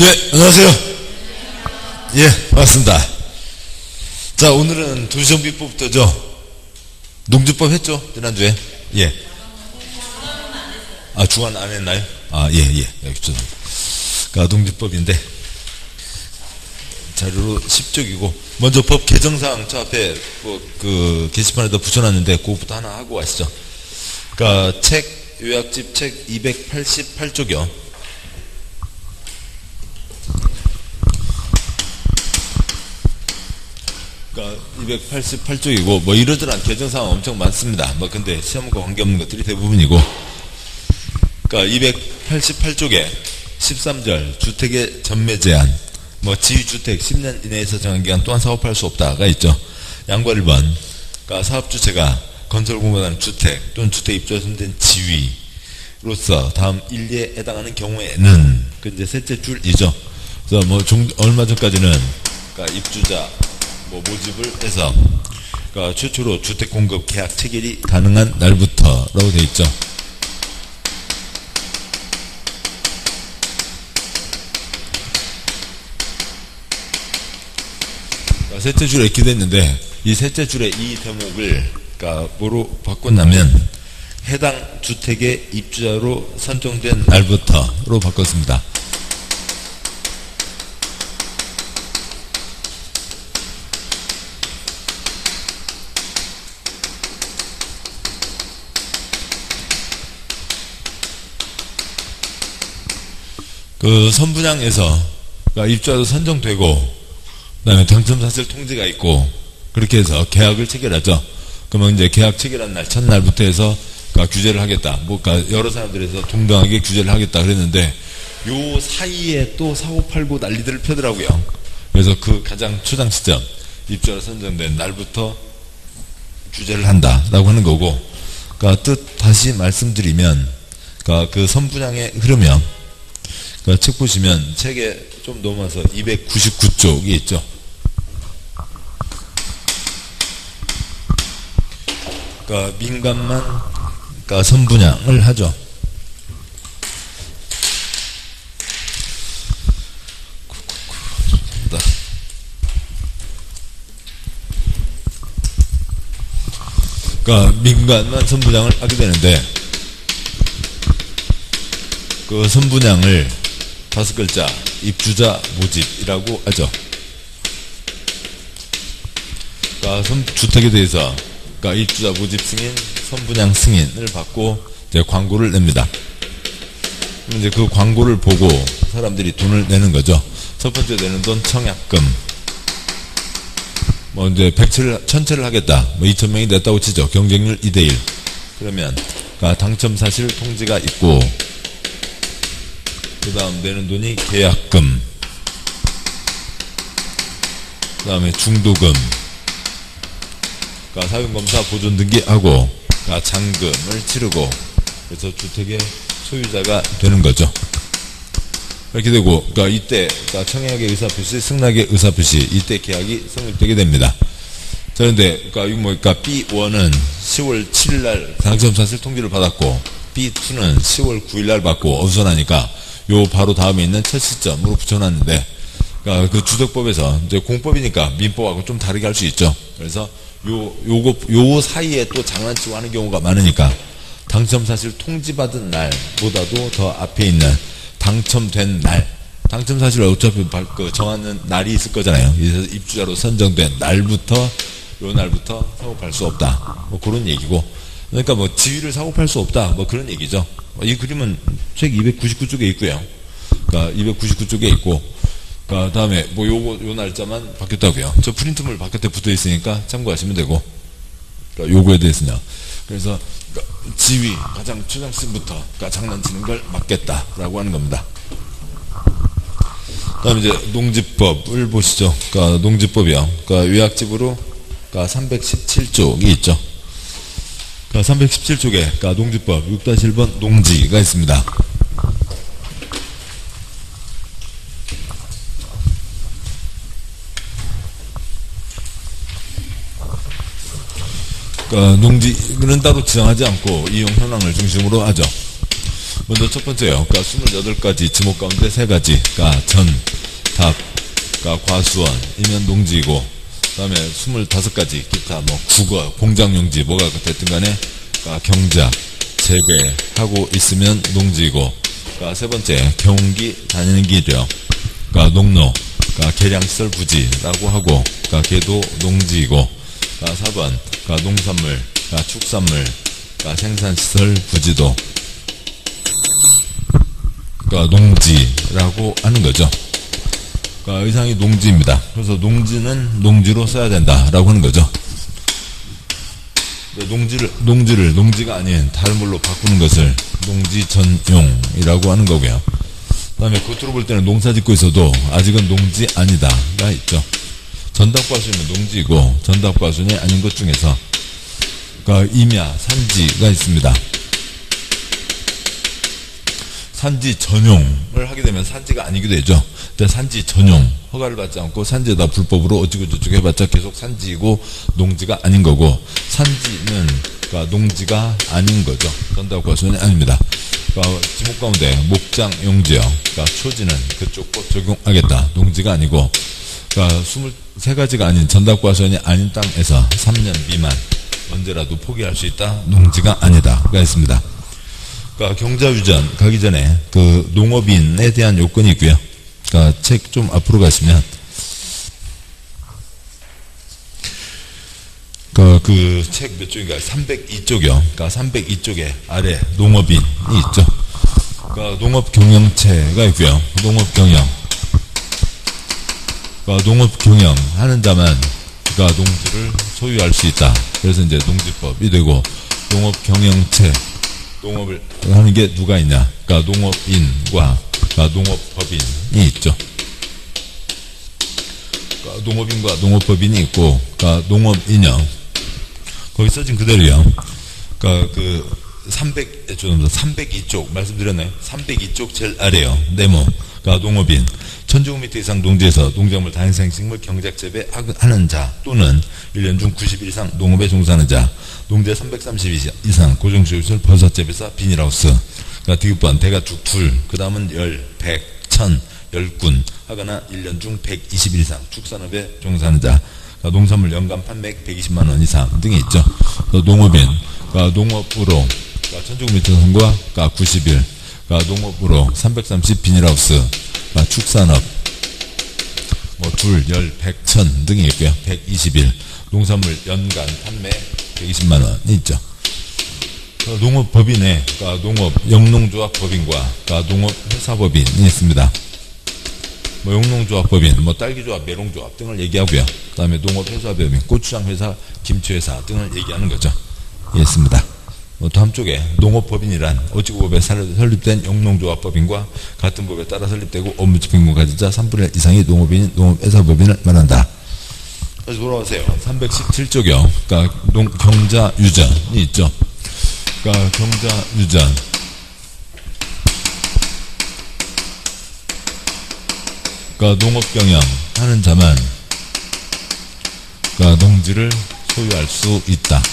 예, 안녕하세요. 예, 반갑습니다. 자, 오늘은 도시정비법부터죠. 농지법 했죠, 지난주에. 예. 아, 주간 안 했나요? 아, 예. 여기 죄송합니다. 그러니까 농지법인데 자료로 10쪽이고, 먼저 법 개정사항 저 앞에 그 게시판에다 붙여놨는데 그거부터 하나 하고 가시죠. 그러니까 요약집 책 288쪽이요. 그러니까 288쪽이고, 뭐 이러저러한 개정사항 엄청 많습니다. 뭐 근데 시험과 관계없는 것들이 대부분이고, 그러니까 288쪽에 13절 주택의 전매 제한, 뭐 지위주택 10년 이내에서 정한기간 동안 사업할 수 없다가 있죠. 양과 1번, 그러니까 사업주체가 건설공단하는 주택 또는 주택 입주자 선된 지위로서 다음 일리에 해당하는 경우에는, 그 이제 셋째 줄이죠. 그래서 뭐 얼마 전까지는 그러니까 입주자 뭐 모집을 해서 그러니까 최초로 주택 공급 계약 체결이 가능한 날부터라고 돼 있죠. 그러니까 셋째 줄에 이렇게 됐는데, 이 셋째 줄의 이 대목을 그러니까 뭐로 바꿨냐면 해당 주택의 입주자로 선정된 날부터로 바꿨습니다. 그 선분양에서 그러니까 입주자도 선정되고, 그 다음에 당첨사실 통지가 있고, 그렇게 해서 계약을 체결하죠. 그러면 이제 계약 체결한 날, 첫날부터 해서 그러니까 규제를 하겠다. 뭐, 그러니까 여러 사람들에서 동등하게 규제를 하겠다 그랬는데, 요 사이에 또 사고 팔고 난리들을 펴더라고요. 그래서 그 가장 초장 시점, 입주자로 선정된 날부터 규제를 한다라고 하는 거고, 그러니까 뜻 다시 말씀드리면, 그러니까 그 선분양의 흐름이요. 그러니까 책 보시면 책에 좀 넘어서 299쪽이 있죠. 그러니까 민간만 그러니까 선분양을 하죠. 그러니까 민간만 선분양을 하게 되는데, 그 선분양을 5글자 입주자 모집이라고 하죠. 그러니까 주택에 대해서 그러니까 입주자 모집 승인, 선분양 승인을 받고 이제 광고를 냅니다. 그럼 이제 그 광고를 보고 사람들이 돈을 내는 거죠. 첫 번째 내는 돈 청약금. 뭐 이제 1000채를 하겠다. 뭐 2000명이 냈다고 치죠. 경쟁률 2대1. 그러면 그러니까 당첨 사실 통지가 있고, 그 다음 내는 돈이 계약금, 그 다음에 중도금, 그러니까 사용검사 보존 등기하고, 그러니까 잔금을 치르고, 그래서 주택의 소유자가 되는 거죠. 이렇게 되고, 그러니까 이때 그러니까 청약의 의사표시, 승낙의 의사표시, 이때 계약이 성립되게 됩니다. 자, 그런데 그러니까 B1은 10월 7일 날 당첨 사실 통지를 받았고, B2는 10월 9일 날 받고 어수선하니까 요 바로 다음에 있는 첫 시점으로 붙여놨는데, 그러니까 그 주택법에서 이제 공법이니까 민법하고 좀 다르게 할 수 있죠. 그래서 요 사이에 또 장난치고 하는 경우가 많으니까 당첨 사실 통지받은 날보다도 더 앞에 있는 당첨된 날, 당첨 사실을 어차피 정하는 날이 있을 거잖아요. 그래서 입주자로 선정된 날부터, 요 날부터 사고 팔 수 없다. 뭐 그런 얘기고, 그러니까 뭐 지위를 사고 팔 수 없다. 뭐 그런 얘기죠. 이 그림은 책 299쪽에 있고요. 그러니까 299쪽에 있고, 그 다음에 뭐 요 날짜만 바뀌었다고요. 저 프린트물 바깥에 붙어 있으니까 참고하시면 되고, 그러니까 요거에 대해서냐. 그래서 그러니까 지위 가장 초장시부터 그러니까 장난치는 걸 막겠다라고 하는 겁니다. 그다음에 이제 농지법을 보시죠. 그러니까 농지법이요. 그러니까 요약집으로 그러니까 317쪽이 있죠. 그러니까 317쪽에 그러니까 농지법 6-1번 농지가 있습니다. 그러니까 농지는 따로 지정하지 않고 이용 현황을 중심으로 하죠. 먼저 첫 번째요. 그러니까 28가지 지목 가운데 3가지. 그러니까 전, 답, 그러니까 과수원, 이면 농지이고, 그 다음에 25가지 기타 뭐 국어, 공장용지 뭐가 됐든 간에 그러니까 경작, 재배하고 있으면 농지이고, 그러니까 세 번째 경운기 다니는 길이요. 그러니까 농로, 그러니까 계량시설 부지라고 하고, 그러니까 걔도 농지이고, 그러니까 4번 그러니까 농산물, 그러니까 축산물, 그러니까 생산시설 부지도 그러니까 농지라고 하는 거죠. 그러니까 의상이 농지입니다. 그래서 농지는 농지로 써야 된다라고 하는 거죠. 농지가 아닌 다른 걸로 바꾸는 것을 농지 전용이라고 하는 거고요. 그 다음에 겉으로 볼 때는 농사 짓고 있어도 아직은 농지 아니다가 있죠. 전답과수는 농지이고 전답과수는 아닌 것 중에서 그러니까 임야, 산지가 있습니다. 산지 전용을 하게 되면 산지가 아니기도 되죠. 근데 산지 전용, 허가를 받지 않고 산지에다 불법으로 어찌고저찌고 해봤자 계속 산지이고 농지가 아닌 거고, 산지는 그러니까 농지가 아닌 거죠. 전답과수는 아닙니다. 그러니까 지목 가운데 목장 용지요. 그러니까 초지는 그쪽 법 적용하겠다. 농지가 아니고, 그러니까 23가지가 아닌 전답과수원이 아닌 땅에서 3년 미만 언제라도 포기할 수 있다. 농지가 아니다가 있습니다. 그러니까 경자유전 가기 전에 그 농업인에 대한 요건이 있고요. 그러니까 책 좀 앞으로 가시면 그 책 몇 쪽인가 302쪽이요. 그러니까 302쪽에 아래 농업인이 있죠. 그러니까 농업경영체가 있고요. 농업경영. 그러니까 농업경영 하는 자만 그러니까 농지를 소유할 수 있다. 그래서 이제 농지법이 되고, 농업경영체, 농업을 하는 게 누가 있냐? 그러니까 농업인과 그러니까 농업법인이 있죠. 그러니까 농업인과 농업법인이 있고, 그러니까 농업인형 거기 써진 그대로요. 그러니까 그 302쪽 말씀드렸나요? 302쪽 제일 아래요. 네모. 그러니까 농업인, 1000제곱미터 이상 농지에서 농작물 다행생식물 경작 재배하는 자 또는 1년 중 90일 이상 농업에 종사하는 자, 농지 330 이상 고정수입시설 버섯 재배사 비닐하우스, 그러니까 디귿번 대가축 둘, 그 다음은 10, 100, 1000, 10군 하거나 1년 중 120일 이상 축산업에 종사하는 자, 그러니까 농산물 연간 판매액 120만원 이상 등이 있죠. 농업인, 그러니까 농업으로 그러니까 1000제곱미터 선과 그러니까 90일, 그러니까 농업으로 330 비닐하우스, 그러니까 축산업 뭐 둘, 10, 100, 1000 등이 있고요. 120일 농산물 연간 판매 120만원이 있죠. 그러니까 농업법인에 그러니까 농업 영농조합법인과 그러니까 농업회사법인이 있습니다. 뭐 영농조합법인, 뭐 딸기조합, 메롱조합 등을 얘기하고요. 그 다음에 농업회사법인, 고추장회사, 김치회사 등을 얘기하는 거죠. 예, 있습니다. 다음 쪽에 농업법인이란 어찌고법에 설립된 영농조합법인과 같은 법에 따라 설립되고 업무집행권 가진 자 3분의 1 이상이 농업인, 농업회사법인을 말한다. 다시 돌아오세요. 317쪽이요. 그러니까 경자유전이 있죠. 그러니까 경자유전. 그러니까 농업경영 하는 자만 그러니까 농지를 소유할 수 있다.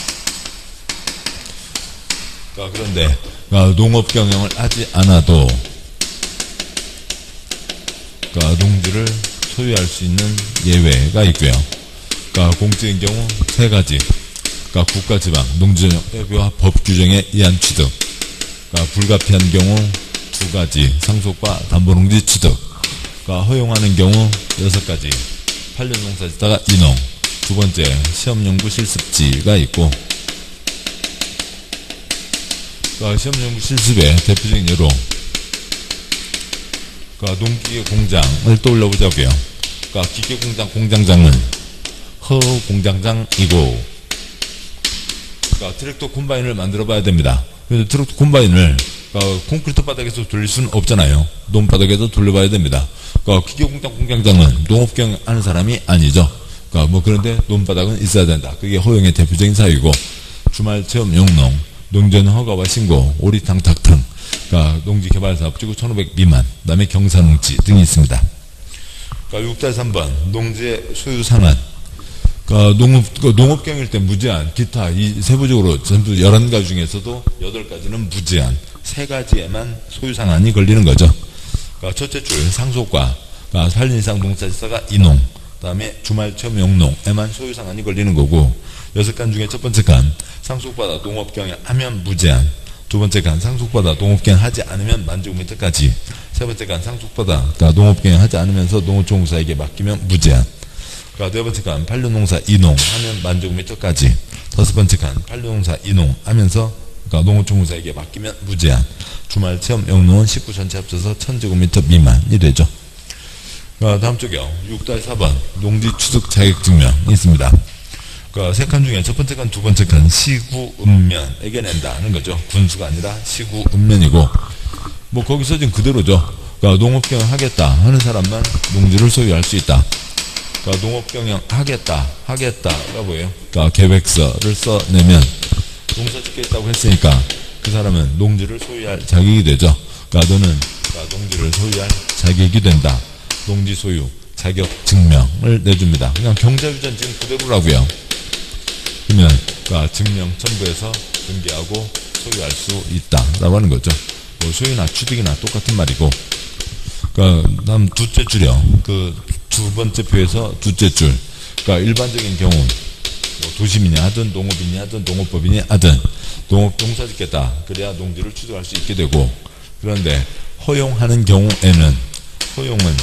그런데 농업경영을 하지 않아도 농지를 소유할 수 있는 예외가 있고요. 공적인 경우 3가지, 국가지방 농지전용 회비와 법 규정에 의한 취득, 불가피한 경우 2가지, 상속과 담보농지 취득, 허용하는 경우 6가지, 8년 농사 짓다가 인농, 2번째 시험연구 실습지가 있고, 시험연구 실습의 대표적인 예로 농기계 공장을 떠올려 보자고요. 기계공장 공장장은 허공장장이고, 트랙터 콤바인을 만들어 봐야 됩니다. 그래서 트랙터 콤바인을 콘크리트 바닥에서 돌릴 수는 없잖아요. 논바닥에서 돌려봐야 됩니다. 기계공장 공장장은 농업경 하는 사람이 아니죠. 그런데 논바닥은 있어야 된다. 그게 허용의 대표적인 사유고, 주말 체험 영농, 농전 허가와 신고, 오리탕, 닭탕, 농지개발사업 지구 1500 미만, 그 다음에 경사농지 등이 있습니다. 6-3번, 농지의 소유 상한. 농업경일 때 무제한, 기타, 이 세부적으로 전부 11가지 중에서도 8가지는 무제한, 세 가지에만 소유상한이 걸리는 거죠. 그러니까 첫째 줄 상속과, 그러니까 8년 이상 농사지사가 이농, 그 다음에 주말체험 영농에만 소유상한이 걸리는 거고, 6간 중에 첫 번째 간 상속받아 농업경영하면 무제한, 두 번째 간 상속받아 농업경영하지 않으면 만제곱미터까지, 세 번째 간 상속받아 그러니까 농업경영하지 않으면서 농어촌공사에게 맡기면 무제한, 그러니까 네 번째 간 판료농사 이농하면 만제곱미터까지, 다섯 번째 간 판료농사 이농하면서 그러니까 농어촌공사에게 맡기면 무제한, 주말체험 영농은 19 전체 합쳐서 1000제곱미터 미만이 되죠. 다음 쪽이요. 6-4번 농지 취득 자격증명이 있습니다. 그러니까 세 칸 중에 첫 번째 칸, 두 번째 칸 시구읍면에게 낸다는 거죠. 군수가 아니라 시구읍면이고, 뭐 거기 써진 그대로죠. 그러니까 농업경영 하겠다 하는 사람만 농지를 소유할 수 있다. 그러니까 농업경영 하겠다가 뭐예요? 그러니까 계획서를 써내면 농사 짓겠다고 했으니까 그 사람은 농지를 소유할 자격이 되죠. 그러니까 너는 그러니까 농지를 소유할 자격이 된다. 농지 소유 자격 증명을 내줍니다. 그냥 경자유전 지금 그대로라고요. 그러면 그러니까 증명 첨부해서 등기하고 소유할 수 있다라고 하는 거죠. 뭐 소유나 취득이나 똑같은 말이고. 그러니까 다음 두째 줄이요. 그 두 번째 표에서 두째 줄. 그러니까 일반적인 경우 뭐 도심이냐 하든 농업이냐 하든 농업법이냐 하든 농사 짓겠다. 그래야 농지를 취득할 수 있게 되고, 그런데 허용하는 경우에는 허용은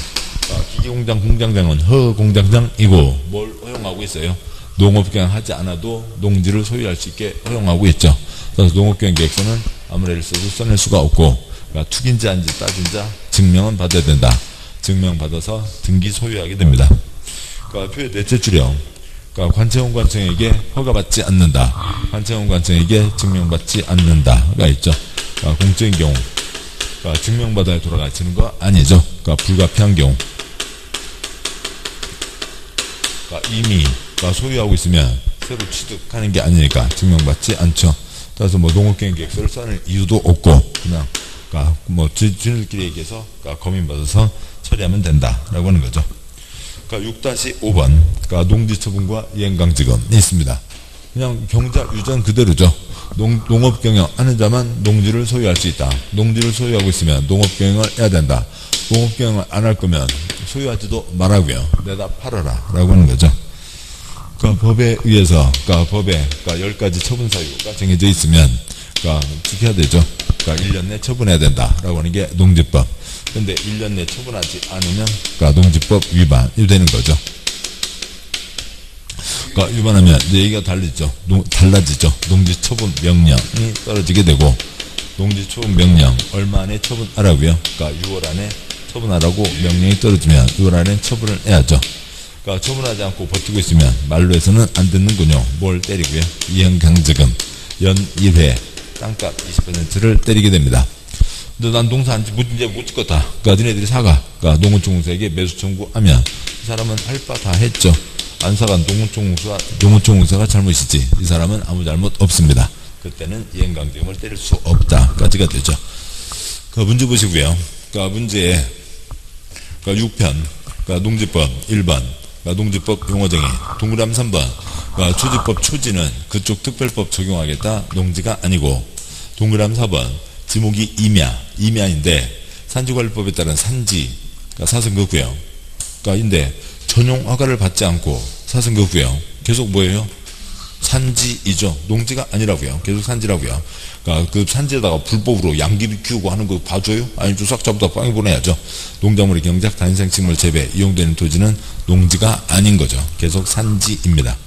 기계공장 공장장은 허공장장이고 뭘 허용하고 있어요? 농업경영 하지 않아도 농지를 소유할 수 있게 허용하고 있죠. 그래서 농업경영 계획서는 아무래도 써도 써낼 수가 없고, 그러니까 투기인지 아닌지 따진 자 증명은 받아야 된다. 증명받아서 등기 소유하게 됩니다. 그러니까 표의 넷째 줄이요. 그러니까 관청원 관청에게 허가받지 않는다. 관청원 관청에게 증명받지 않는다가 있죠. 그러니까 공적인 경우 그러니까 증명받아야 돌아가시는 거 아니죠. 그러니까 불가피한 경우, 그러니까 이미 소유하고 있으면 새로 취득하는 게 아니니까 증명받지 않죠. 따라서 뭐 농업경영 계획서를 써낼 이유도 없고, 그냥 그러니까 뭐 지들끼리 얘기해서 그러니까 검인받아서 처리하면 된다라고 하는 거죠. 그러니까 6-5번 그러니까 농지처분과 이행강직원이 있습니다. 그냥 경자 유전 그대로죠. 농업경영 하는 자만 농지를 소유할 수 있다. 농지를 소유하고 있으면 농업경영을 해야 된다. 농업경영을 안 할 거면 소유하지도 말라고요. 내다 팔아라 라고 하는 거죠. 그러니까 법에 의해서 그러니까 법에 그러니까 10가지 처분 사유가 정해져 있으면 그러니까 지켜야 되죠. 그러니까 1년 내 처분해야 된다라고 하는 게 농지법. 근데 1년 내 처분하지 않으면 그러니까 농지법 위반이 되는 거죠. 그러니까 위반하면 이제 얘기가 달라지죠. 농지 처분 명령이 떨어지게 되고, 농지 처분 명령 얼마 안에 처분하라고요. 그러니까 6월 안에 처분하라고 명령이 떨어지면 6월 안에 처분을 해야죠. 그러니까 처분하지 않고 버티고 있으면 말로 해서는 안 듣는군요. 뭘 때리고요? 이행강직금 연 1회 땅값 20%를 때리게 됩니다. 근데 난 농사 이제 못 짓겠다. 그러니까 너네들이 사가. 그러니까 농어촌공사에게 매수 청구하면 이 사람은 할 바 다 했죠. 안 사간 농어촌공사가 잘못이지. 이 사람은 아무 잘못 없습니다. 그때는 이행강직금을 때릴 수 없다까지가 되죠. 그 문제 보시고요. 그러니까 문제에 그러니까 6편 그러니까 농지법 1번 그러니까 농지법 용어정의 동그라미 3번 그러니까 초지법 초지는 그쪽 특별법 적용하겠다. 농지가 아니고, 동그라미 4번 지목이 임야인데 산지관리법에 따른 산지 그러니까 사선거구요. 그러니까 인데 전용 허가를 받지 않고 사선거구요. 계속 뭐예요? 산지이죠. 농지가 아니라고요. 계속 산지라고요. 그러니까 그 산지에다가 불법으로 양귀비 키우고 하는 거 봐줘요? 아니 싹 잡다 빵이 보내야죠. 농작물의 경작, 단생식물 재배, 이용되는 토지는 농지가 아닌 거죠. 계속 산지입니다.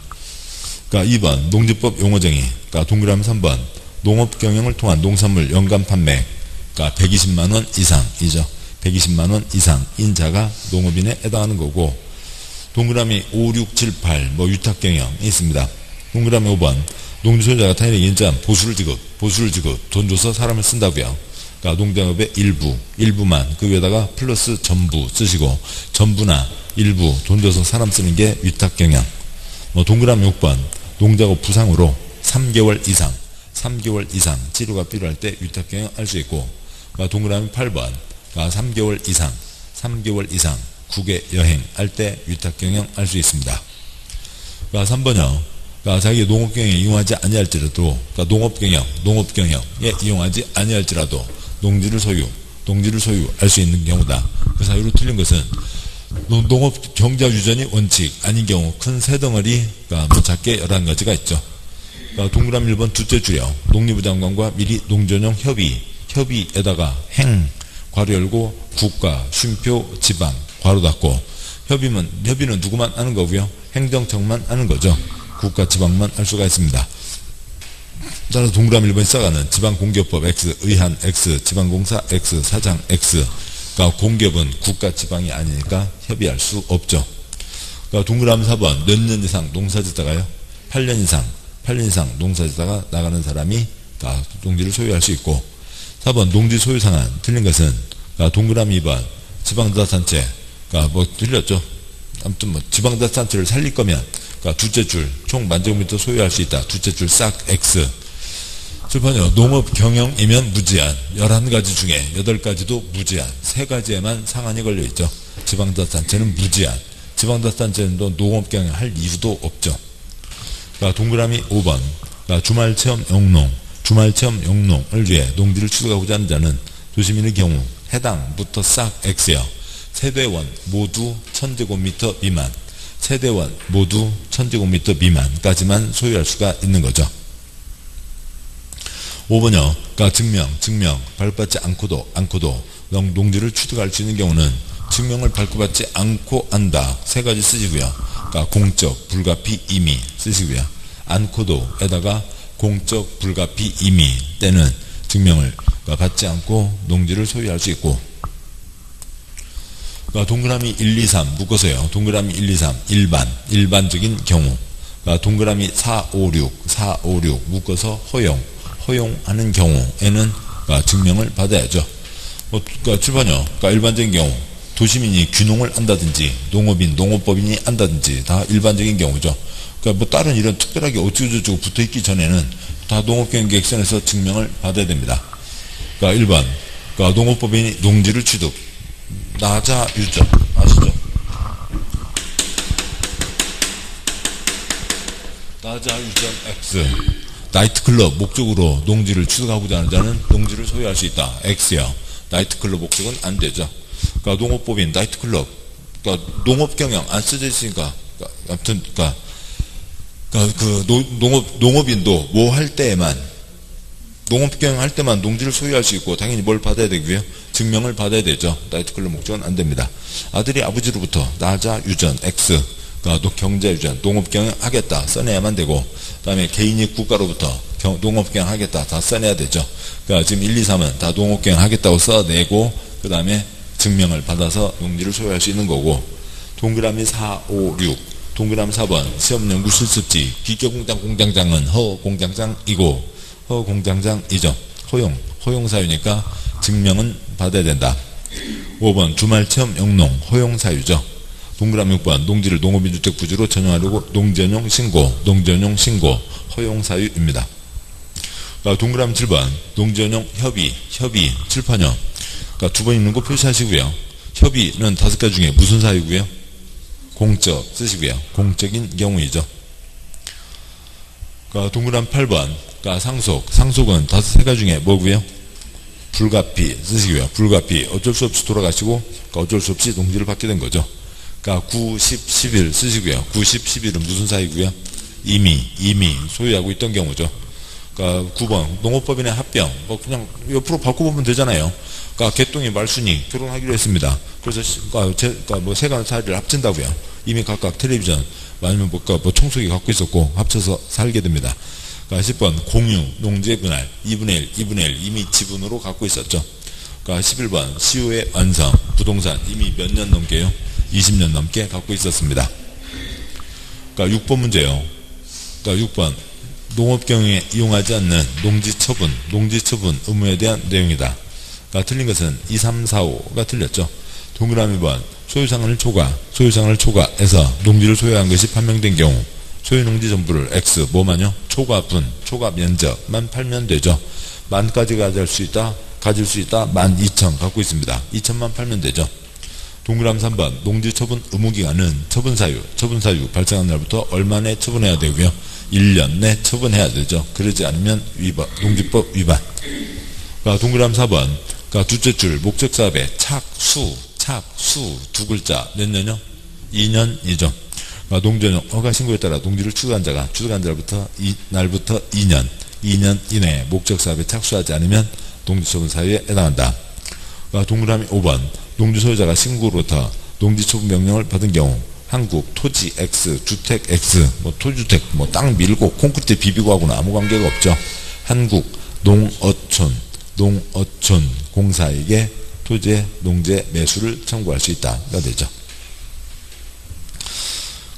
그러니까 2번 농지법 용어정의 그러니까 동그라미 3번 농업경영을 통한 농산물 연간 판매 그러니까 120만원 이상이죠. 120만원 이상인 자가 농업인에 해당하는 거고, 동그라미 5, 6, 7, 8 뭐 위탁경영이 있습니다. 동그라미 5번 농지소유자가 타인에게 인자한 보수를 지급 돈 줘서 사람을 쓴다고요. 그러니까 농작업의 일부만 그 위에다가 플러스 전부 쓰시고, 전부나 일부 돈 줘서 사람 쓰는 게 위탁경영. 뭐 동그라미 6번 농작업 부상으로 3개월 이상 치료가 필요할 때 위탁경영 할 수 있고, 그러니까 동그라미 8번 그러니까 3개월 이상 국외 여행 할 때 위탁경영 할 수 있습니다. 그러니까 3번요. 그러니까 자기 농업경영에 이용하지 아니할지라도, 그러니까 농업경영에 이용하지 아니할지라도 농지를 소유할 수 있는 경우다. 그 사유로 틀린 것은 농업 경자 유전이 원칙 아닌 경우 큰 세 덩어리, 그러니까 뭐 작게 11가지가 있죠. 그러니까 동그라미 1번 두째 줄여 농림부 장관과 미리 농전용 협의에다가 괄호 열고 국가, 쉼표, 지방 괄호 닫고 협의는 누구만 아는 거고요. 행정청만 아는 거죠. 국가, 지방만 알 수가 있습니다. 따라서 동그라미 1번 시작하는 지방공기업법 X, 의한 X, 지방공사 X, 사장 X. 그러니까 공기업은 국가, 지방이 아니니까 협의할 수 없죠. 그러니까 동그라미 4번 몇 년 이상 농사짓다가요. 8년 이상 농사짓다가 나가는 사람이 농지를 소유할 수 있고, 4번 농지 소유 상한 틀린 것은 동그라미 2번 지방자치단체, 그러니까 뭐 틀렸죠. 아무튼 뭐 지방자치단체를 살릴 거면 두째 줄 총 10,000제곱미터 소유할 수 있다. 두째 줄 싹 X. 출판요. 농업 경영이면 무제한. 11가지 중에 8가지도 무제한. 3가지에만 상한이 걸려 있죠. 지방자치단체는 무제한. 지방자치단체는 또 농업 경영할 이유도 없죠. 그러니까 동그라미 5번. 그러니까 주말체험 영농을 위해 농지를 취득하고자 하는 자는 도시민의 경우 해당부터 싹 X요. 세대원 모두 1000제곱미터 미만. 세대원 모두 1000제곱미터 미만까지만 소유할 수가 있는 거죠. 5번요. 그러니까 증명 발급받지 않고도 농지를 취득할 수 있는 경우는 증명을 발급받지 않고 한다. 3가지 쓰시고요. 그러니까 공적, 불가피, 임의 쓰시고요. 않고도에다가 공적, 불가피, 임의 때는 증명을 받지 않고 농지를 소유할 수 있고, 그러니까 동그라미 1, 2, 3 묶어서요. 동그라미 1, 2, 3 일반적인 경우, 그러니까 동그라미 4, 5, 6 묶어서 허용하는 경우에는 증명을 받아야죠. 그러니까 출판요. 그러니까 일반적인 경우 도시민이 귀농을 한다든지 농업법인이 한다든지 다 일반적인 경우죠. 그러니까 뭐 다른 이런 특별하게 어쩌고저쩌고 붙어있기 전에는 다 농업경영계획선에서 증명을 받아야 됩니다. 그러니까 1번 그러니까 농업법인이 농지를 취득 나자 유전 아시죠? 나자 유전 X. 나이트클럽 목적으로 농지를 취득하고자 하는 자는 농지를 소유할 수 있다. X야. 나이트클럽 목적은 안 되죠. 그러니까 농업법인 나이트클럽, 그러니까 농업경영 안 써져 있으니까, 아무튼 농업인도 뭐 할 때에만, 농업경영 할 때만 농지를 소유할 수 있고 당연히 뭘 받아야 되고요. 증명을 받아야 되죠. 나이트클럽 목적은 안 됩니다. 아들이 아버지로부터 나자 유전 X, 그러니까 경제유전 농업경영 하겠다 써내야만 되고, 그 다음에 개인이 국가로부터 농업경영 하겠다 다 써내야 되죠. 그러니까 지금 1, 2, 3은 다 농업경영 하겠다고 써내고 그 다음에 증명을 받아서 농지를 소유할 수 있는 거고, 동그라미 4, 5, 6 동그라미 4번 시험연구 실습지 기계공장 공장장은 허공장장이고 허공장장이죠. 허용사유니까 증명은 받아야 된다. 5번 주말체험 영농 허용사유죠. 동그라미 6번 농지를 농업인주택 부지로 전용하려고 농전용 신고 허용사유입니다. 동그라미 7번 농전용 협의 칠판요. 그러니까 2번 있는 거 표시하시고요. 협의는 5가지 중에 무슨 사유고요? 공적 쓰시고요. 공적인 경우이죠. 그러니까 동그라미 8번 그러니까 상속은 3가지 중에 뭐고요? 불가피 쓰시고요. 불가피 어쩔 수 없이 돌아가시고 그러니까 어쩔 수 없이 농지를 받게 된 거죠. 그러니까 9, 10, 11 쓰시고요. 9, 10, 11은 무슨 사유고요? 이미 소유하고 있던 경우죠. 그러니까 9번 농업법인의 합병 뭐 그냥 옆으로 바꿔보면 되잖아요. 그러니까 개똥이 말순이 결혼하기로 했습니다. 그래서 그러니까 뭐 세간 사리를 합친다고요. 이미 각각 텔레비전 아니면 뭐 청소기 갖고 있었고 합쳐서 살게 됩니다. 그러니까 10번 공유 농지의 분할 2분의 1 이미 지분으로 갖고 있었죠. 그러니까 11번 시효의 완성 부동산 이미 몇 년 넘게요? 20년 넘게 갖고 있었습니다. 그러니까 6번 문제요. 그러니까 6번 농업경영에 이용하지 않는 농지처분 의무에 대한 내용이다. 그러니까 틀린 것은 2, 3, 4, 5가 틀렸죠. 동그라미 1번 소유상을 초과해서 농지를 소유한 것이 판명된 경우 소유농지 전부를 X 뭐만요? 초과분, 초과 면적만 팔면 되죠. 만까지 가질 수 있다 12,000 갖고 있습니다. 2,000만 팔면 되죠. 동그라미 3번 농지 처분 의무기간은 처분사유 발생한 날부터 얼마 내에 처분해야 되고요. 1년 내 처분해야 되죠. 그러지 않으면 위반, 농지법 위반. 동그라미 4번. 둘째 줄 목적사업의 착수 두 글자 몇 년요? 2년이죠. 농지용 허가 신고에 따라 농지를 취득한 자가 취득한 날부터 2년 이내에 목적사업에 착수하지 않으면 농지처분 사유에 해당한다. 동그라미 5번. 농지 소유자가 신고로부터 농지처분 명령을 받은 경우 한국 토지 X, 주택 X, 토지주택, 땅 밀고 콘크리트 비비고 하고는 아무 관계가 없죠. 한국 농어촌 공사에게 토지의 농지 매수를 청구할 수 있다가 되죠.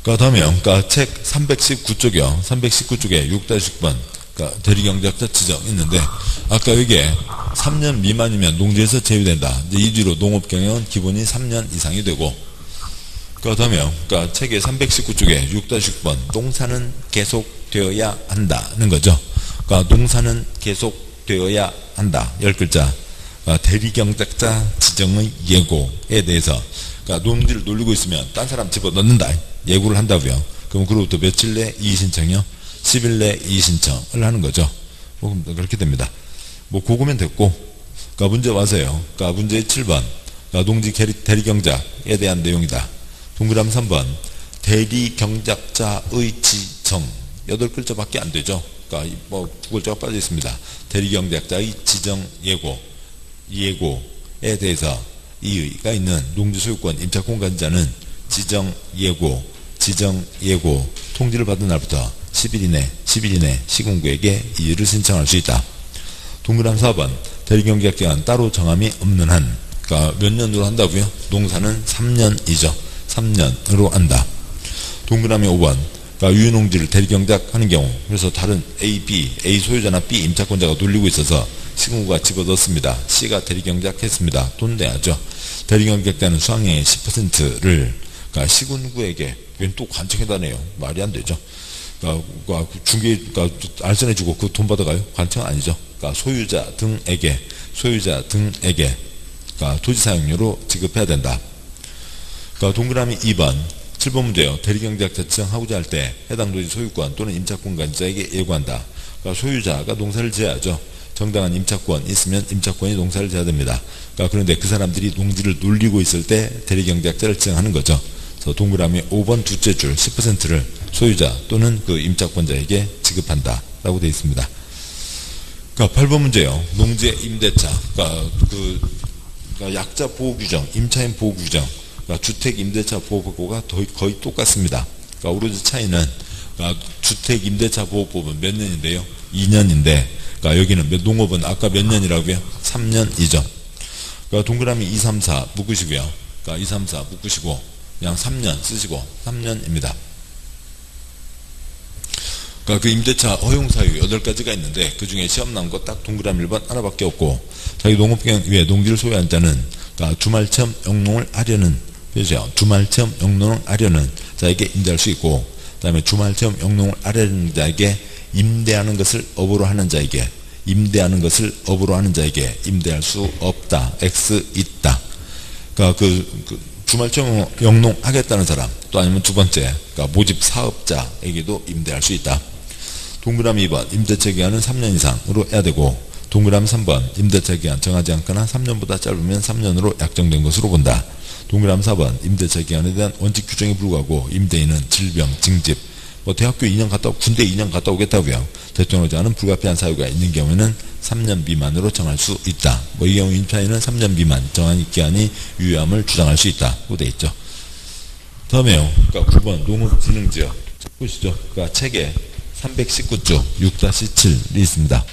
다음에요. 책 319쪽이요. 319쪽에 6-6번. 대리경작자 지정 있는데, 아까 이게 3년 미만이면 농지에서 제외된다. 이제 이 뒤로 농업경영은 기본이 3년 이상이 되고, 다음에요. 책의 319쪽에 6-6번. 농사는 계속되어야 한다는 거죠. 농사는 계속되어야 한다. 10글자. 대리경작자 지정의 예고에 대해서, 농지를 놀리고 있으면 딴 사람 집어넣는다. 예고를 한다고요. 그럼 그로부터 며칠 내 이의신청이요? 10일 내 이의신청을 하는 거죠. 그렇게 됩니다. 그거면 됐고, 문제 와서요. 문제 7번. 농지 대리경작에 대한 내용이다. 동그라미 3번. 대리경작자의 지정. 8글자밖에 안 되죠. 9글자가 빠져 있습니다. 대리경작자의 지정 예고에 대해서 이의가 있는 농지 소유권 임차권 관자는 지정 예고 통지를 받은 날부터 10일 이내 시군구에게 이의를 신청할 수 있다. 동그라미 4번. 대리경작자는 따로 정함이 없는 한, 몇 년으로 한다고요? 농사는 3년이죠. 3년으로 한다. 동그라미 5번. 유휴농지를 대리경작하는 경우, 그래서 다른 A 소유자나 B 임차권자가 놀리고 있어서 시군구가 집어넣습니다. C가 대리경작했습니다. 돈 내야죠. 대리경작자는 수확량의 10%를 시군구에게, 웬 또 관청해다네요. 말이 안 되죠. 알선해주고 그 돈 받아가요? 관청 아니죠. 소유자 등에게 토지 사용료로 지급해야 된다. 동그라미 2번. 7번 문제요. 대리경작자 지정하고자 할 때 해당 토지 소유권 또는 임차권 관자에게 예고한다. 소유자가 농사를 지어야죠. 정당한 임차권 있으면 임차권이 농사를 지어야 됩니다. 그런데 그 사람들이 농지를 놀리고 있을 때 대리경작자를 지정하는 거죠. 그래서 동그라미 5번 둘째 줄 10%를 소유자 또는 그 임차권자에게 지급한다 라고 되어 있습니다. 8번 문제요. 농지의 임대차, 약자 보호규정, 임차인 보호규정, 주택 임대차 보호법과 거의 똑같습니다. 오로지 차이는 주택 임대차 보호법은 몇 년인데요? 2년인데 여기는 농업은 아까 몇 년이라고요? 3년이죠. 동그라미 2, 3, 4 묶으시고요. 2, 3, 4 묶으시고 그냥 3년 쓰시고 3년입니다. 그 임대차 허용사유 8가지가 있는데 그 중에 시험 나온 거 딱 동그라미 1번 하나밖에 없고, 자기 농업경영 외에 농지를 소유한 자는 주말체험 영농을 하려는, 그죠? 주말체험 영농을 하려는 자에게 임대할 수 있고, 그 다음에 주말체험 영농을 하려는 자에게 임대하는 것을 업으로 하는 자에게 임대할 수 없다. X 있다. 주말체험 영농 하겠다는 사람, 또 아니면 두 번째, 모집 사업자에게도 임대할 수 있다. 동그라미 2번. 임대차 기간은 3년 이상으로 해야 되고, 동그라미 3번. 임대차 기간 정하지 않거나 3년보다 짧으면 3년으로 약정된 것으로 본다. 동그라미 4번. 임대차 기간에 대한 원칙 규정에 불구하고 임대인은 질병, 징집, 대학교 2년 갔다 오고 군대 2년 갔다 오겠다고요. 대통령하지 않은 불가피한 사유가 있는 경우에는 3년 미만으로 정할 수 있다. 이 경우 임차인은 3년 미만 정한 기한이 유효함을 주장할 수 있다고 되어 있죠. 다음에요. 9번 농업진흥지역 보시죠. 책에 319쪽 6-7이 있습니다.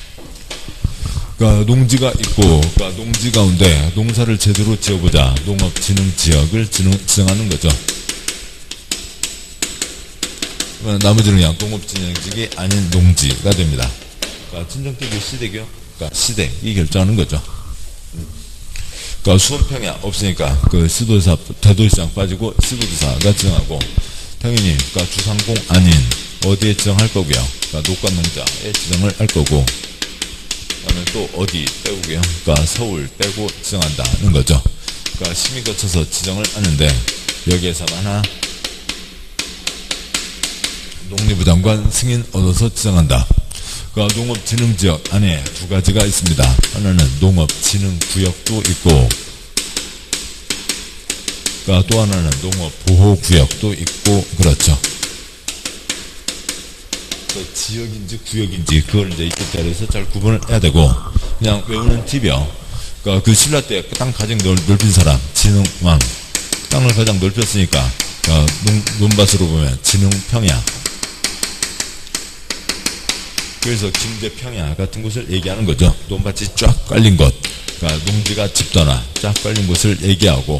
농지가 있고, 농지 가운데 농사를 제대로 지어보자. 농업진흥지역을 지정하는 거죠. 나머지는 그냥 농업진흥지역이 아닌 농지가 됩니다. 친정대교 시대교, 시댁이 결정하는 거죠. 수원평야 없으니까 시도지사, 대도시장 빠지고 시도지사가 지정하고, 당연히 주상공 아닌 어디에 지정할 거고요. 녹관농자에 지정을 할 거고, 그다음에 또 어디 빼고요. 서울 빼고 지정한다는 거죠. 심의 거쳐서 지정을 하는데, 여기에서 하나 농림부 장관 승인 얻어서 지정한다. 농업진흥지역 안에 두 가지가 있습니다. 하나는 농업진흥구역도 있고, 또 하나는 농업보호구역도 있고, 그렇죠. 지역인지 구역인지 그걸 이제 이쪽 자리에서 잘 구분을 해야 되고, 그냥 외우는 팁이요. 그 신라 때 땅 가장 넓힌 사람, 진흥왕. 땅을 가장 넓혔으니까, 논밭으로 보면 진흥평야. 그래서 김제평야 같은 곳을 얘기하는 거죠. 논밭이 쫙 깔린 곳. 농지가 짙거나 쫙 깔린 곳을 얘기하고,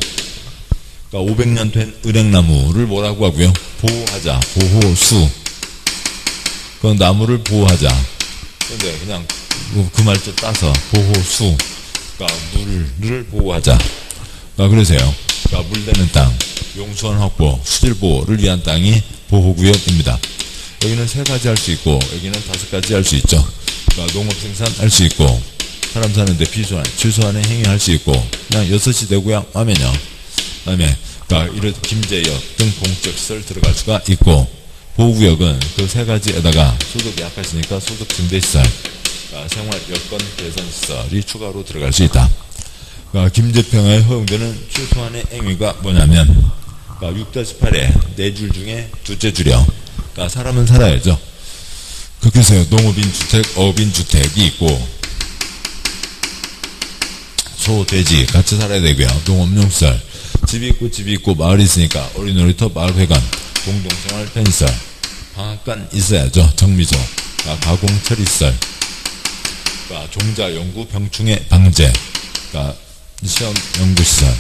500년 된 은행나무를 뭐라고 하고요? 보호하자. 보호수. 그 나무를 보호하자. 근데 그냥 그 말뜻 따서 보호수. 물을 보호하자. 그러세요. 물되는 땅, 용수원 확보, 수질 보호를 위한 땅이 보호구역입니다. 여기는 3가지 할 수 있고, 여기는 5가지 할 수 있죠. 농업 생산 할 수 있고, 사람 사는데 비소한, 최소한의 행위 할 수 있고, 그냥 6시 대구양 하면요. 그 다음에, 이런 김제역 등 공적시설 들어갈 수가 있고, 보호구역은 그 3가지에다가 소득이 약하시니까 소득 증대시설, 생활 여건 개선 시설이 추가로 들어갈 수 있다. 김제평야에 허용되는 최소한의 행위가 뭐냐면, 6-8의 4줄 중에 2째 줄이요. 사람은 살아야죠. 그래서 농업인 주택, 어업인 주택이 있고, 소, 돼지 같이 살아야 되고요. 농업용시설, 집이 있고 마을이 있으니까 어린 놀이터, 마을회관, 공동생활 편의시설, 방앗간 있어야죠. 정미소, 가공 처리시설, 종자 연구 병충해 방제, 시험 연구시설,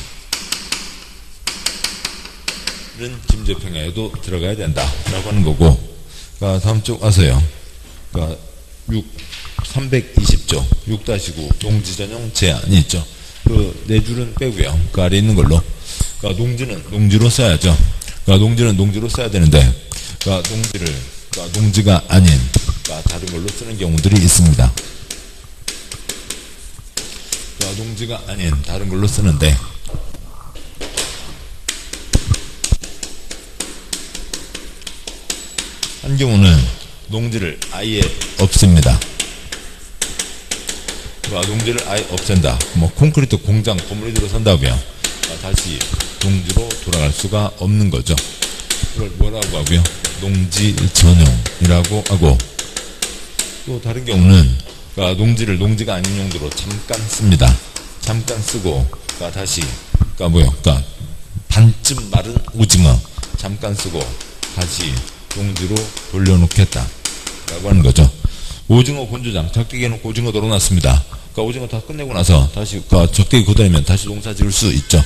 는 김제평야에도 들어가야 된다라고 하는 거고, 다음 쪽 와서요. 320조 6-9 농지전용 제한이 있죠. 그 4줄은 빼고요. 그 아래 있는 걸로. 농지는 농지로 써야죠. 농지는 농지로 써야 되는데, 농지를 농지가 아닌 다른 걸로 쓰는 경우들이 있습니다. 농지가 아닌 다른 걸로 쓰는데, 한 경우는 농지를 아예 없앱니다. 농지를 아예 없앤다. 콘크리트 공장 건물이 들어선다고요. 다시 농지로 돌아갈 수가 없는 거죠. 이걸 뭐라고 하고요? 농지 전용이라고 하고, 또 다른 경우는 농지를 농지가 아닌 용도로 잠깐 씁니다. 잠깐 쓰고, 다시 반쯤 마른 오징어 잠깐 쓰고 다시 농지로 돌려놓겠다 라고 하는 거죠. 오징어 곤조장 작대기에 놓고 오징어 널어놨습니다. 오징어 다 끝내고 나서 다시 작대기 걷어내면 다시 농사 지을 수 있죠.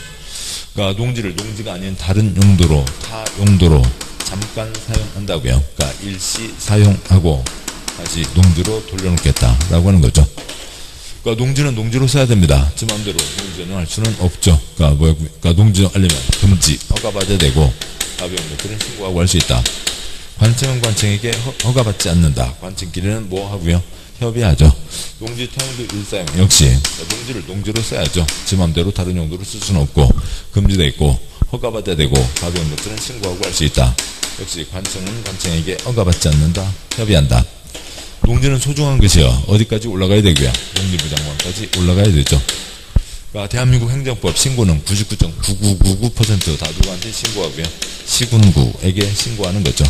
농지를 농지가 아닌 다른 용도로, 타 용도로 잠깐 사용한다고요. 일시 사용하고 다시 농지로 돌려놓겠다 라고 하는 거죠. 농지는 농지로 써야 됩니다. 제 마음대로 농지전용할 수는 없죠. 농지전용하려면 금지, 허가받아야 되고, 가벼운 것들은 신고하고 할 수 있다. 관청은 관청에게 허가받지 않는다. 관청끼리는 뭐 하고요? 협의하죠. 농지 타용도 일사용 역시 농지를 농지로 써야죠. 제 맘대로 다른 용도로 쓸 수는 없고, 금지되어 있고, 허가받아야 되고, 가벼운 것들은 신고하고 할 수 있다. 역시 관청은 관청에게 허가받지 않는다. 협의한다. 농지는 소중한 것이요. 어디까지 올라가야 되고요? 농림부 장관까지 올라가야 되죠. 대한민국 행정법 신고는 99.9999% 다 누구한테 신고하고요? 시군구에게 신고하는 거죠.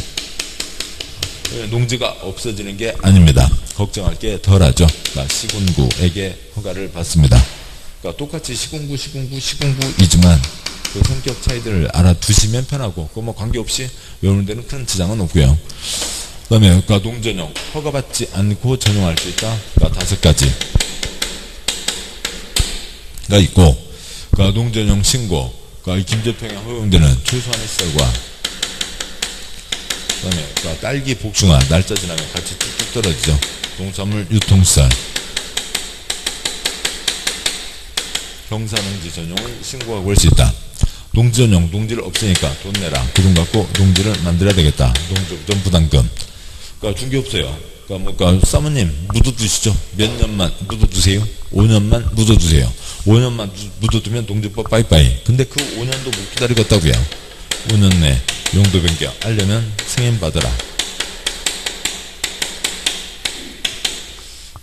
농지가 없어지는 게 아닙니다. 걱정할 게 덜하죠. 시군구에게 허가를 받습니다. 똑같이 시군구이지만 그 성격 차이들을 알아두시면 편하고, 관계없이 외우는 데는 큰 지장은 없고요. 그 다음에 농전용 허가받지 않고 전용할 수 있다. 5가지가 있고, 농전용 신고, 김제평야 허용되는 최소한의 시설과, 그 다음에 딸기 복숭아 날짜 지나면 같이 뚝뚝 떨어지죠. 농산물 유통시설, 경사농지 전용을 신고하고 할 수 있다. 농지 전용, 농지를 없으니까 돈 내라. 그 돈 갖고 농지를 만들어야 되겠다. 농지부전 부담금. 중개업소요. 사모님 묻어두시죠. 몇 년만 묻어두세요. 5년만 묻어두세요. 5년만 묻어두면 농지법 빠이빠이. 근데 그 5년도 못 기다리겠다고요. 5년 내 용도 변경 하려면 승인 받으라.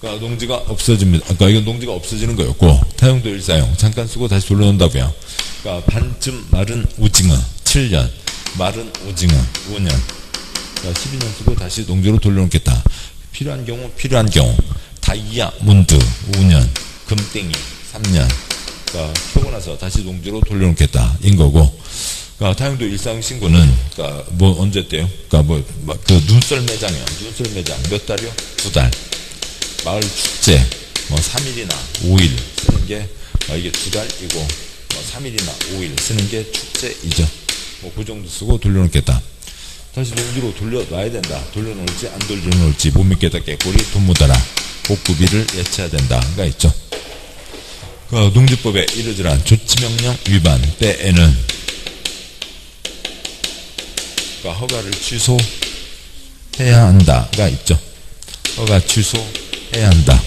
그러니까 농지가 없어집니다. 그러니까 이건 농지가 없어지는 거였고, 타용도 일사용, 잠깐 쓰고 다시 돌려놓는다고요. 그러니까 반쯤 마른 오징어, 7년, 마른 오징어, 5년. 그러니까 12년 쓰고 다시 농지로 돌려놓겠다. 필요한 경우, 다이아몬드, 5년, 금땡이, 3년. 그러니까 켜고 나서 다시 농지로 돌려놓겠다. 인 거고. 그러니까 타용도 일사용 신고는, 그러니까 뭐 언제 때요? 그러니까 그 눈썰 매장이요. 눈썰 매장. 몇 달이요? 2달. 마을 축제, 3일이나 5일 쓰는 게, 이게 2달이고, 3일이나 5일 쓰는 게 축제이죠. 그 정도 쓰고 돌려놓겠다. 다시 농지로 돌려놔야 된다. 돌려놓을지 안 돌려놓을지 못 믿겠다. 깨꼬리 돈 묻어라. 복구비를 예치해야 된다가 있죠. 그 농지법에 이르지란 조치명령 위반 때에는 허가를 취소해야 한다가 있죠. 허가 취소해야 한다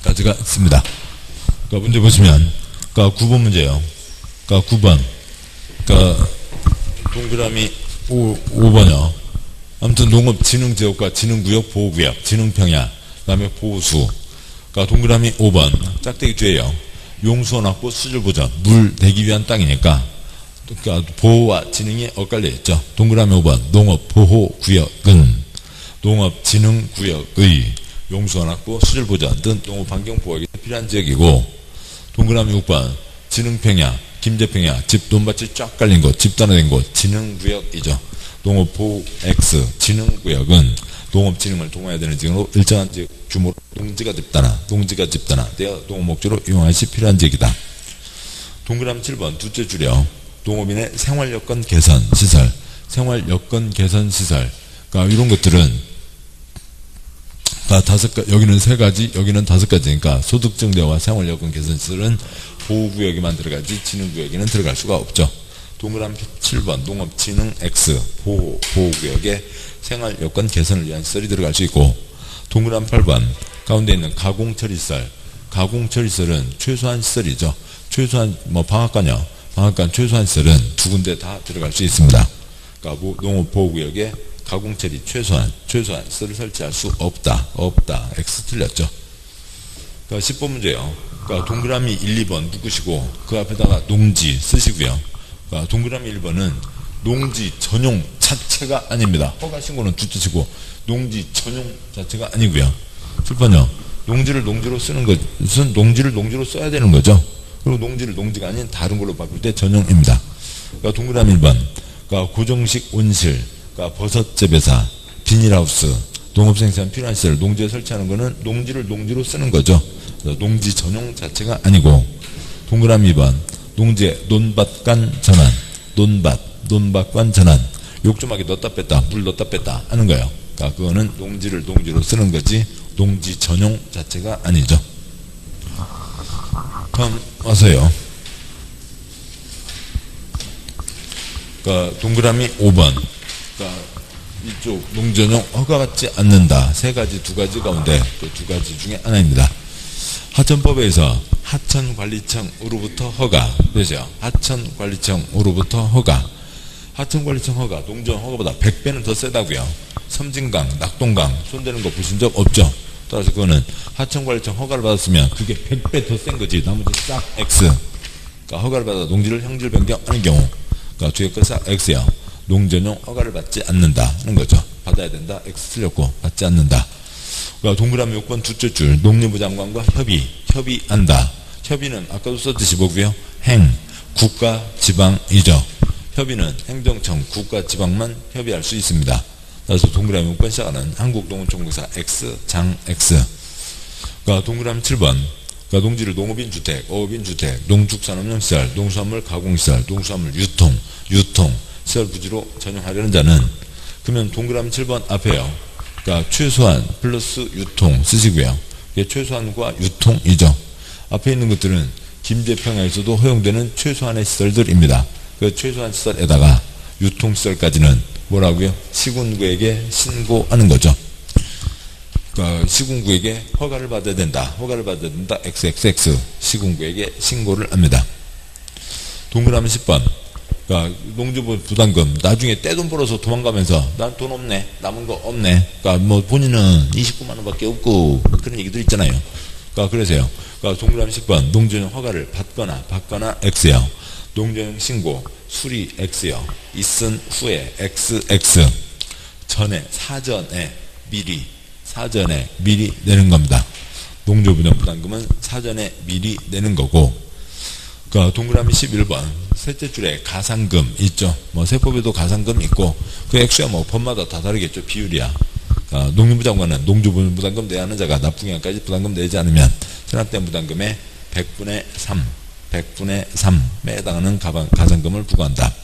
까지가 있습니다. 그러니까 문제 보시면, 그러니까 9번 문제예요. 그러니까 9번, 그러니까 동그라미 5번이요. 아무튼 농업진흥지역과 진흥구역, 보호구역, 진흥평야, 그 다음에 보호수. 그러니까 동그라미 5번, 짝대기 뒤에요. 용수원 확보, 수질보전, 물 대기 위한 땅이니까, 그러니까 보호와 진흥이 엇갈려 있죠. 동그라미 5번, 농업보호구역은 농업진흥구역의 용수원 확보, 수질보전 등 농업환경보호에 필요한 지역이고, 동그라미 6번, 진흥평야, 김제평야, 집 논밭이 쫙 깔린 곳, 집단화된 곳, 진흥구역이죠. 농업보호 X, 진흥구역은 농업진흥을 동원해야 되는 지역으로 일정한 지역 규모로 농지가 집단화되어 농업목적으로 이용할 시 필요한 지역이다. 동그라미 7번, 둘째 줄이요. 농업인의 생활여건 개선 시설, 생활여건 개선 시설. 그러니까 이런 것들은, 여기는 3가지, 여기는 5가지니까 소득 증대와 생활여건 개선 시설은 보호구역에만 들어가지 진흥구역에는 들어갈 수가 없죠. 동그라미 7번, 농업진흥 X, 보호구역에 생활여건 개선을 위한 시설이 들어갈 수 있고, 동그라미 8번, 가운데 있는 가공처리시설, 가공처리시설은 최소한 시설이죠. 최소한, 방앗간이요. 방앗간 최소한 시설은 2군데 다 들어갈 수 있습니다. 그러니까 농업보호구역에 가공처리 최소한 시설을 설치할 수 없다. X 틀렸죠. 그러니까 10번 문제요. 그러니까 동그라미 1, 2번 누구시고 그 앞에다가 농지 쓰시고요. 그러니까 동그라미 1번은 농지 전용 자체가 아닙니다. 허가 신고는 둘째치고 농지 전용 자체가 아니고요. 7번요. 농지를 농지로 쓰는 것은 농지를 농지로 써야 되는 거죠. 그리고 농지를 농지가 아닌 다른 걸로 바꿀 때 전용입니다. 그러니까 동그라미 1번. 그러니까 고정식 온실, 그러니까 버섯 재배사, 비닐하우스, 농업생산 필요한 시설, 농지에 설치하는 거는 농지를 농지로 쓰는 거죠. 농지 전용 자체가 아니고, 동그라미 2번, 농지에 논밭간 전환, 논밭간 전환, 욕조막에 넣었다 뺐다, 물 넣었다 뺐다 하는 거예요. 그러니까 그거는 농지를 농지로 쓰는 거지, 농지 전용 자체가 아니죠. 다음 와서요. 그러니까 동그라미 5번. 그러니까 이쪽 농지전용 허가받지 않는다. 3가지, 2가지 가운데 그 2가지 중에 하나입니다. 하천법에서 하천관리청으로부터 허가 되죠. 하천관리청으로부터 허가. 하천관리청 허가, 농지전 허가보다 100배는 더 세다고요. 섬진강, 낙동강 손대는 거 보신 적 없죠. 따라서 그거는 하천관리청 허가를 받았으면 그게 100배 더 센 거지. 나머지 싹 X. 그러니까 허가를 받아 농지를 형질 변경하는 경우, 그러니까 뒤에 거 싹 X야. 농전용 허가를 받지 않는다는 거죠. 받아야 된다. X 틀렸고 받지 않는다. 그러니까 동그라미 6번 둘째 줄, 농림부 장관과 협의한다. 협의는 아까도 썼듯이 뭐고요? 국가, 지방이죠. 협의는 행정청, 국가, 지방만 협의할 수 있습니다. 그래서 동그라미 6번 시작하는 한국농어촌공사 X, 장 X. 그러니까 동그라미 7번. 그러니까 농지를 농업인 주택, 어업인 주택, 농축산업용 시설, 농수산물 가공시설, 농수산물 유통 시설 부지로 전용하려는 자는, 그러면 동그라미 7번 앞에요. 그러니까 최소한 플러스 유통 쓰시고요. 이게 최소한과 유통이죠. 앞에 있는 것들은 김제평야에서도 허용되는 최소한의 시설들입니다. 그 최소한 시설에다가 유통시설까지는 뭐라고요? 시군구에게 신고하는 거죠. 그러니까 시군구에게 허가를 받아야 된다. XXX 시군구에게 신고를 합니다. 동그라미 10번. 그러니까 농지부 부담금 나중에 떼돈 벌어서 도망가면서 난 돈 없네, 남은 거 없네. 그러니까 뭐 본인은 29만 원밖에 없고 그런 얘기들 있잖아요. 그러니까 그래서요. 그러니까 동그라미 10번 농지전용 허가를 받거나 X요. 농지전용 신고 수리 X요. 있은 후에 XX 전에 사전에 미리 내는 겁니다. 농지부정 부담금은 사전에 미리 내는 거고. 그러니까 동그라미 11번 셋째 줄에 가산금 있죠. 뭐 세법에도 가산금 있고 그 액수야 뭐 법마다 다 다르겠죠. 비율이야. 그러니까 농림부 장관은 농지부 부담금 내야 하는 자가 납부기간까지 부담금 내지 않으면 체납된 부담금의 100분의 3에 해당하는 가산금을 부과한다.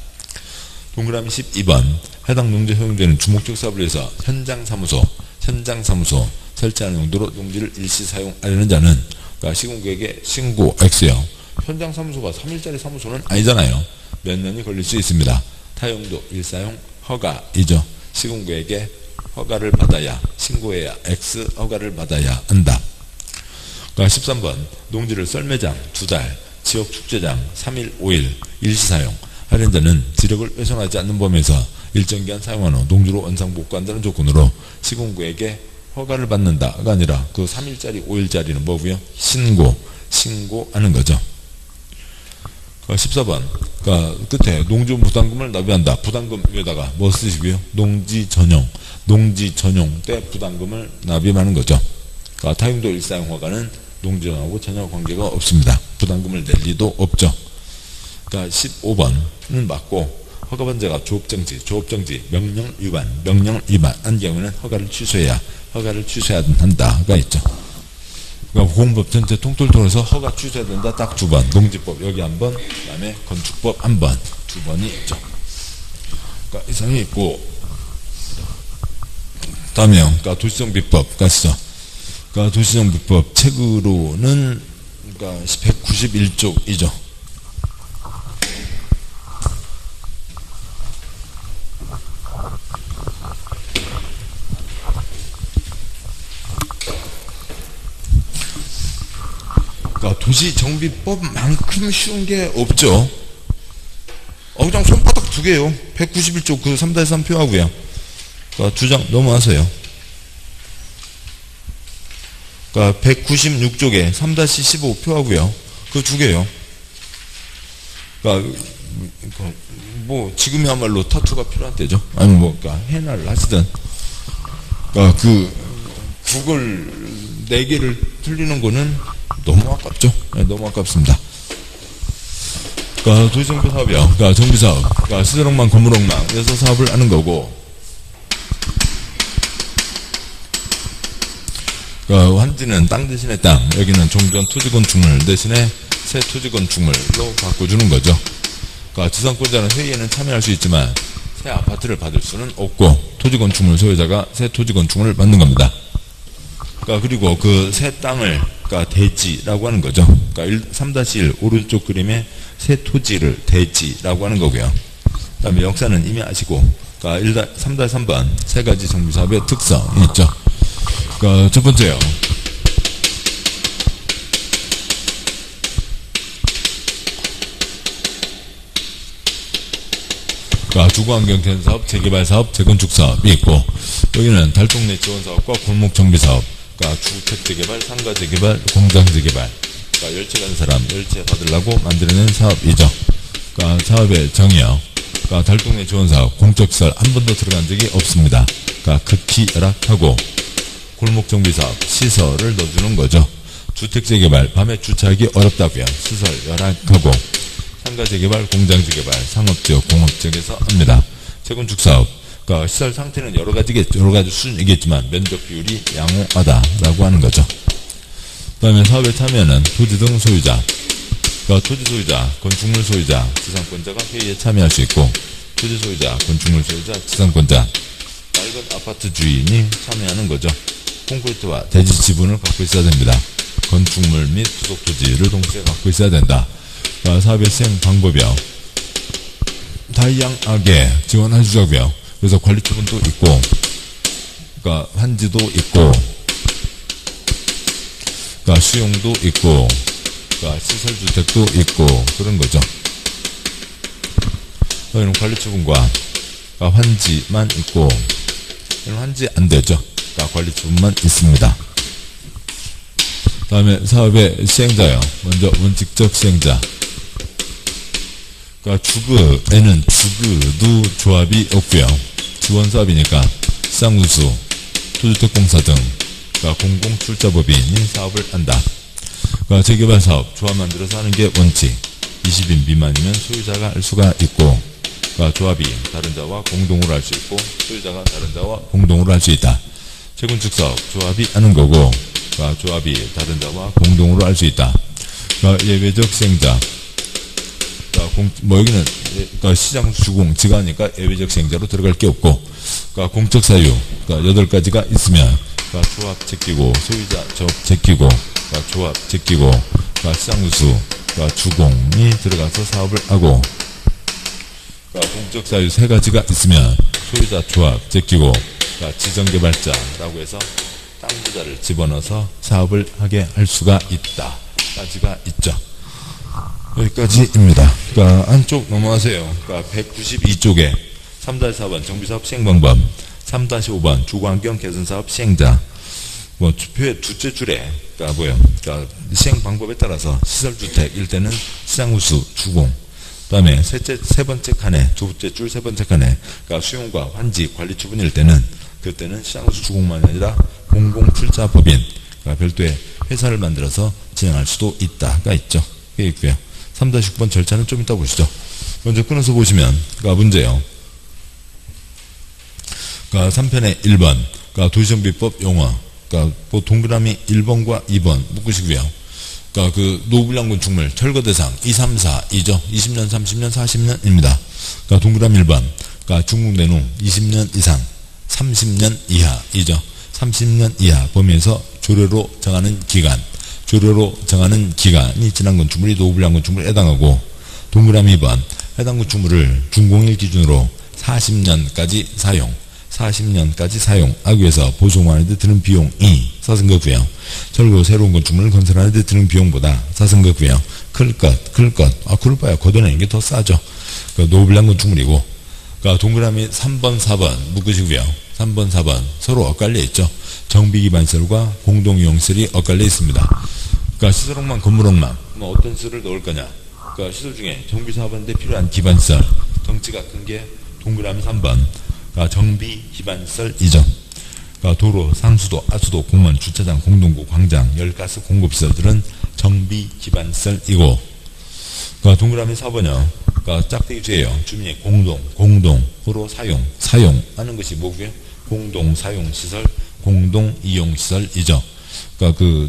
동그라미 12번 해당 농지 허용되는 주목적 사업을 위해서 현장사무소 설치하는 용도로 농지를 일시 사용하려는 자는 그러니까 시군구에게 신고 X요. 현장사무소가 3일짜리 사무소는 아니잖아요. 몇 년이 걸릴 수 있습니다. 타용도 일사용 허가이죠. 시군구에게 허가를 받아야 신고해야 X 허가를 받아야 한다. 그러니까 13번 농지를 썰매장 2달, 지역축제장 3일, 5일 일시사용 하려는 자는 지력을 훼손하지 않는 범위에서 일정 기간 사용한 후 농지로 원상 복구한다는 조건으로 시군구에게 허가를 받는다가 아니라 그 3일짜리, 5일짜리는 뭐고요? 신고하는 거죠. 14번 그러니까 끝에 농지부 부담금을 납부한다. 부담금 위에다가 뭐 쓰시고요? 농지 전용 때 부담금을 납입하는 거죠. 그러니까 타용도 일사용 허가는 농지전하고 전혀 관계가 없습니다. 부담금을 낼 리도 없죠. 그러니까 15번은 맞고 허가반자가 조업정지, 명령을 위반한 경우에는 허가를 취소해야 한다가 있죠. 그러니까 공법 전체 통틀어서 허가 취소해야 된다. 딱 2번. 농지법 여기 한 번, 그 다음에 건축법 한 번, 2번이 있죠. 그러니까 이상이 있고, 다음에요. 그러니까 도시정비법 가시죠. 그러니까 도시정비법 책으로는 그러니까 191쪽이죠. 도시정비법만큼 쉬운 게 없죠. 그냥 손바닥 2개요. 191쪽 그 3-3 표하고요. 그러니까 2장 넘어와서요. 그러니까 196쪽에 3-15 표하고요. 그 2개요. 그러니까 뭐 지금이야말로 타투가 필요한 때죠. 아니면 뭐 그러니까 해나를 하시든. 그러니까 그 국을 4개를 틀리는 거는 너무 아깝죠. 네, 너무 아깝습니다. 그러니까 도시정비 사업이요. 그러니까 정비사업, 그러니까 시설망, 건물망에서 사업을 하는 거고, 그러니까 환지는 땅 대신에 땅, 여기는 종전 토지건축물 대신에 새 토지건축물로 바꿔주는 거죠. 그러니까 지상권자는 회의에는 참여할 수 있지만 새 아파트를 받을 수는 없고 토지건축물 소유자가 새 토지건축물을 받는 겁니다. 그러니까 그리고 그 새 땅을 그러니까 대지라고 하는 거죠. 그러니까 3-1 오른쪽 그림에 새 토지를 대지라고 하는 거고요. 그 다음에 역사는 이미 아시고, 그러니까 3-3번 세 가지 정비사업의 특성이 있죠. 그러니까 첫 번째요. 그러니까 주거환경개선사업, 재개발사업, 재건축사업이 있고, 여기는 달동네 지원사업과 골목정비사업, 그러니까 주택재개발, 상가재개발, 공장재개발, 그러니까 열채 간 사람, 열채 받으려고 만들어낸 사업이죠. 그러니까 사업의 정의요. 그러니까 달동네 지원사업, 공적시설 한 번도 들어간 적이 없습니다. 그러니까 극히 열악하고, 골목정비사업, 시설을 넣어주는 거죠. 주택재개발, 밤에 주차하기 어렵다고요. 시설 열악하고, 상가재개발, 공장재개발, 상업지역, 공업지역에서 합니다. 재건축사업, 그러니까 시설 상태는 여러 가지 수준이겠지만 면적 비율이 양호하다라고 하는 거죠. 그 다음에 사업에 참여하는 토지 등 소유자, 그러니까 토지 소유자, 건축물 소유자, 지상권자가 회의에 참여할 수 있고, 토지 소유자, 건축물 소유자, 지상권자, 낡은 아파트 주인이 참여하는 거죠. 콘크리트와 대지 지분을 갖고 있어야 됩니다. 건축물 및 부속 토지를 동시에 갖고 있어야 된다. 그러니까 사업의 수행 방법이요. 다양하게 지원해주자고요. 그래서 관리처분도 있고, 그러니까 환지도 있고, 그러니까 수용도 있고, 그러니까 시설주택도 있고 그런 거죠. 여기는 관리처분과 환지만 있고, 여기는 환지 안 되죠. 관리처분만 있습니다. 다음에 사업의 시행자요. 먼저 원칙적 시행자. 주거에는 주거도 조합이 없고요. 지원사업이니까 시장구수, 토주택공사 등 공공출자법인이 사업을 한다. 재개발사업 조합 만들어서 하는 게 원칙. 20인 미만이면 소유자가 할 수가 있고, 조합이 다른 자와 공동으로 할 수 있고, 소유자가 다른 자와 공동으로 할 수 있다. 재건축사업 조합이 하는 거고, 조합이 다른 자와 공동으로 할 수 있다. 예외적 시행자. 여기는 시장 주공 지가니까 예외적 시행자로 들어갈 게 없고, 공적 사유 8가지가 있으면 조합 제끼고, 소유자 조합 제끼고, 조합 제끼고, 시장구수 주공이 들어가서 사업을 하고, 공적 사유 3가지가 있으면 소유자 조합 제끼고, 지정개발자라고 해서 땅 부자를 집어넣어서 사업을 하게 할 수가 있다. 까지가 있죠. 여기까지입니다. 안쪽 넘어가세요. 192쪽에 3-4번 정비사업 시행방법, 3-5번 주거환경 개선사업 시행자. 표의 둘째 줄에 시행방법에 따라서 시설주택일 때는 시장구수 주공, 그 다음에 세 번째 칸에, 두 번째 줄 세 번째 칸에 수용과 환지 관리처분일 때는, 그때는 시장구수 주공만이 아니라 공공출자법인, 별도의 회사를 만들어서 진행할 수도 있다가 있죠. 그게 있고요. 3-6번 절차는 좀 이따 보시죠. 먼저 끊어서 보시면 문제요. 3편의 1번 도시정비법 용어, 동그라미 1번과 2번 묶으시고요. 노블량 건축물 철거 대상 2, 3, 4이죠. 20년, 30년, 40년입니다. 동그라미 1번 중국 내농 20년 이상 30년 이하이죠. 30년 이하 범위에서 조례로 정하는 기간, 조례로 정하는 기간이 지난 건축물이 노블량 건축물에 해당하고, 동그라미 2번 해당 건축물을 준공일 기준으로 40년까지 사용하기 위해서 보수공하는 데 드는 비용이 사승거구요. 철거 새로운 건축물을 건설하는 데 드는 비용보다 사승거구요. 클 것. 그럴 바야 걷어내는 게 더 싸죠. 노블량 건축물이고, 동그라미 3번, 4번 묶으시고요. 3번, 4번 서로 엇갈려 있죠. 정비기반설과 공동이용시설이 엇갈려 있습니다. 시설옥만, 건물옥만 어떤 시설을 넣을 거냐. 시설 중에 정비사업하는데 필요한 기반시설, 덩치가 큰 게 동그라미 3번 정비기반시설이죠. 도로, 상수도, 하수도, 공원, 주차장, 공동구, 광장, 열가스 공급시설들은 정비기반시설이고, 동그라미 4번요. 짝대기 뒤에요. 주민의 공동으로 사용하는 것이 뭐고요? 공동사용시설, 공동이용시설이죠.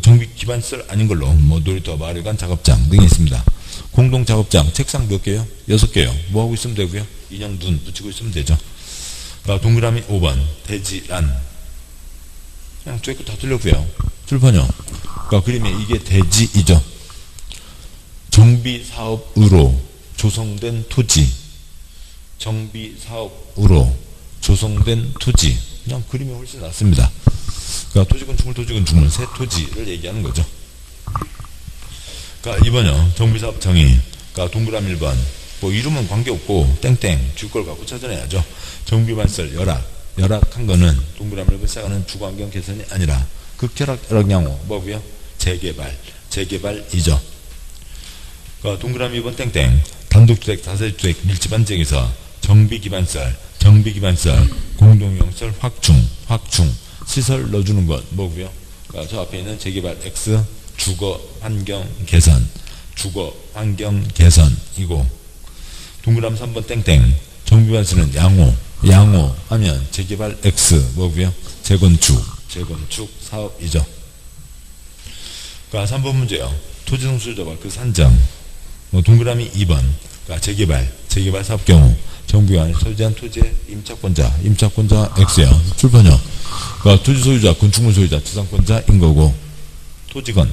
정비기반시설 아닌 걸로 놀이터, 마을회관, 작업장 등이 있습니다. 공동작업장 책상 몇 개요? 6개요. 뭐 하고 있으면 되고요? 인형 눈 붙이고 있으면 되죠. 동그라미 5번 대지란, 그냥 저기 다 틀렸고요. 출판요. 그림에 이게 대지이죠. 정비사업으로 조성된 토지, 정비사업으로 조성된 토지. 그냥 그림이 훨씬 낫습니다. 토지건축물, 새 토지를 얘기하는 거죠. 2번요. 정비사업 정의. 동그라미 1번. 이름은 관계없고, 땡땡, 줄 걸 갖고 찾아내야죠. 정비반설, 열악한 거는 동그라미 1번 시작하는 주거환경 개선이 아니라, 극혈악 양호, 뭐고요? 재개발이죠. 동그라미 2번 땡땡. 단독주택, 다세주택, 밀집한 지역에서 정비기반설, 공동이용시설 확충, 시설 넣어주는 것, 뭐고요? 저 앞에 있는 재개발 X, 주거환경 개선이고, 동그라미 3번 땡땡. 정비반설은 양호 하면 재개발 X, 뭐고요? 재건축 사업이죠. 3번 문제요. 토지성 수요자와 그 산정. 동그라미 2번. 재개발 사업 경우 정부 안에 소지한 토지의 임차권자 X야. 출판요. 토지 소유자, 건축물 소유자, 지상권자인 거고, 토지건.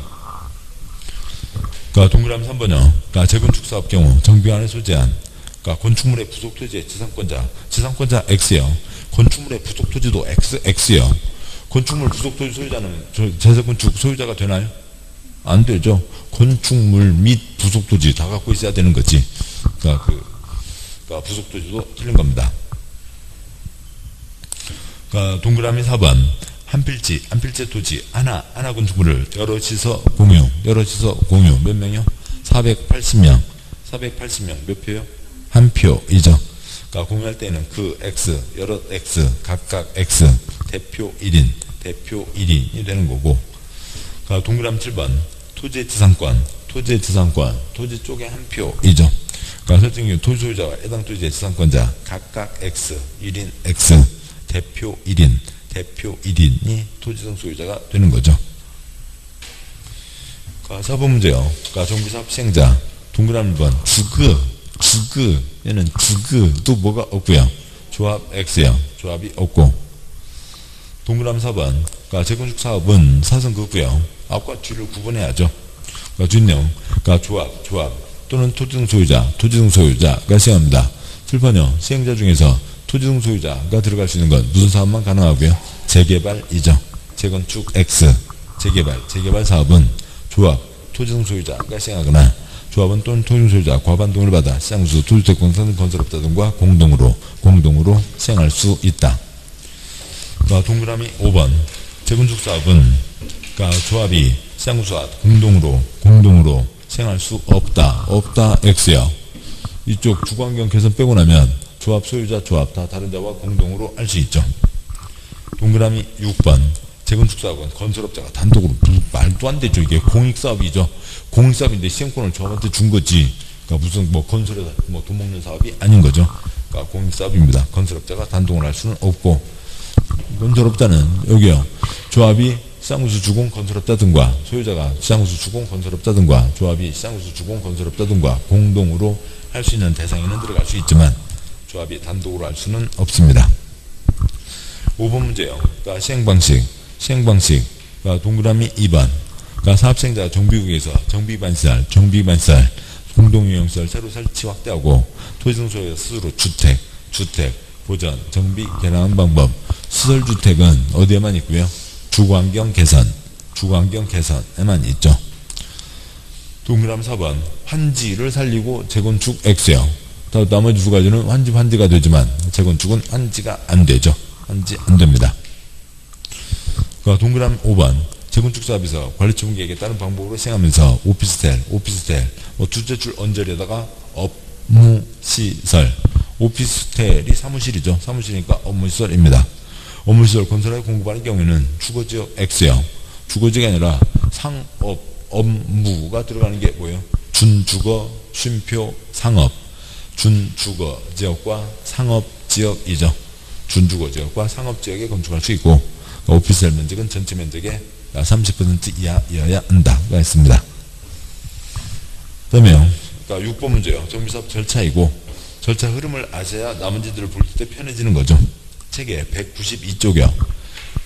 동그라미 3번요. 재건축 사업 경우 정부 안에 소지한 건축물의 부속 토지의 지상권자 X요. 건축물의 부속 토지도 X요. 건축물 부속 토지 소유자는 재건축 소유자가 되나요? 안 되죠. 건축물 및 부속 토지 다 갖고 있어야 되는 거지. 그러니까 부속토지도 틀린 겁니다. 그러니까 동그라미 4번 한필지 토지 하나 건축물을 여럿이서 공유 몇 명이요? 480명 몇 표요? 한 표이죠. 그러니까 공유할 때는 그 X 여럿 X 각각 X 대표 1인이 되는 거고. 그러니까 동그라미 7번 토지의 지상권 토지 쪽에 한 표이죠. 그러니까 설정규 토지 소유자와 해당 토지의 지상권자 각각 X 1인 X 대표 1인이 토지등 소유자가 되는 거죠. 그러니까 4번 문제요. 그러니까 정비사업 시행자 동그라미 1번 주그 얘는 주그도 뭐가 없고요. 조합 X요. 조합이 없고. 동그라미 4번 그러니까 재건축 사업은 사선급고요. 앞과 뒤를 구분해야죠. 그러니까 뒷내용 그러니까 조합 또는 토지등 소유자가 시행합니다. 7번요. 시행자 중에서 토지등 소유자가 들어갈 수 있는 건 무슨 사업만 가능하고요? 재개발이죠. 재건축 X 재개발 사업은 조합 토지등 소유자가 시행하거나 조합은 또는 토지등 소유자 과반동을 받아 시장수 토주택공사는 건설업자 등과 공동으로 시행할 수 있다. 그러니까 동그라미 5번 재건축 사업은 그러니까 조합이 시장수와 공동으로 시행할 수 없다 X요. 이쪽 주거환경 개선 빼고 나면 조합 소유자 조합 다 다른 자와 공동으로 할 수 있죠. 동그라미 6번 재건축 사업은 건설업자가 단독으로 말도 안 되죠. 이게 공익사업이죠. 공익사업인데 시행권을 조합한테 준 거지. 그러니까 무슨 건설에 돈 먹는 사업이 아닌 거죠. 그러니까 공익사업입니다. 건설업자가 단독으로 할 수는 없고. 건설업자는 여기요. 조합이 시장구수 주공 건설업자 등과 소유자가 시장구수 주공 건설업자 등과 조합이 시장구수 주공 건설업자 등과 공동으로 할 수 있는 대상에는 들어갈 수 있지만 조합이 단독으로 할 수는 없습니다. 5번 문제요. 그러니까 시행방식 그러니까 동그라미 2번 그러니까 사업시행자가 정비구역에서 정비반시설 공동유형시설 새로 설치 확대하고 토지등 소유자 스스로 주택 보전 정비 개량하는 방법. 시설주택은 어디에만 있고요? 주거환경 개선에만 있죠. 동그라미 4번 환지를 살리고 재건축 X요. 나머지 두 가지는 환지가 되지만 재건축은 환지가 안 되죠. 환지 안 됩니다. 그러니까 동그라미 5번 재건축 사업에서 관리처분 계획에 따른 방법으로 시행하면서 오피스텔 둘째 줄 언저리에다가 업무시설 오피스텔이 사무실이죠. 사무실이니까 업무시설입니다. 업무시설 건설에 공급하는 경우에는 주거지역 X요. 주거지역이 아니라 업무가 들어가는 게 뭐예요? 준주거, 쉼표, 상업. 준주거지역과 상업지역이죠. 준주거지역과 상업지역에 건축할 수 있고 오피스텔 면적은 전체 면적의 30% 이하여야 한다가 있습니다. 그 다음에요. 그러니까 6번 문제요. 정비사업 절차이고 절차 흐름을 아셔야 나머지들을 볼 때 편해지는 거죠. 책에 192쪽이요.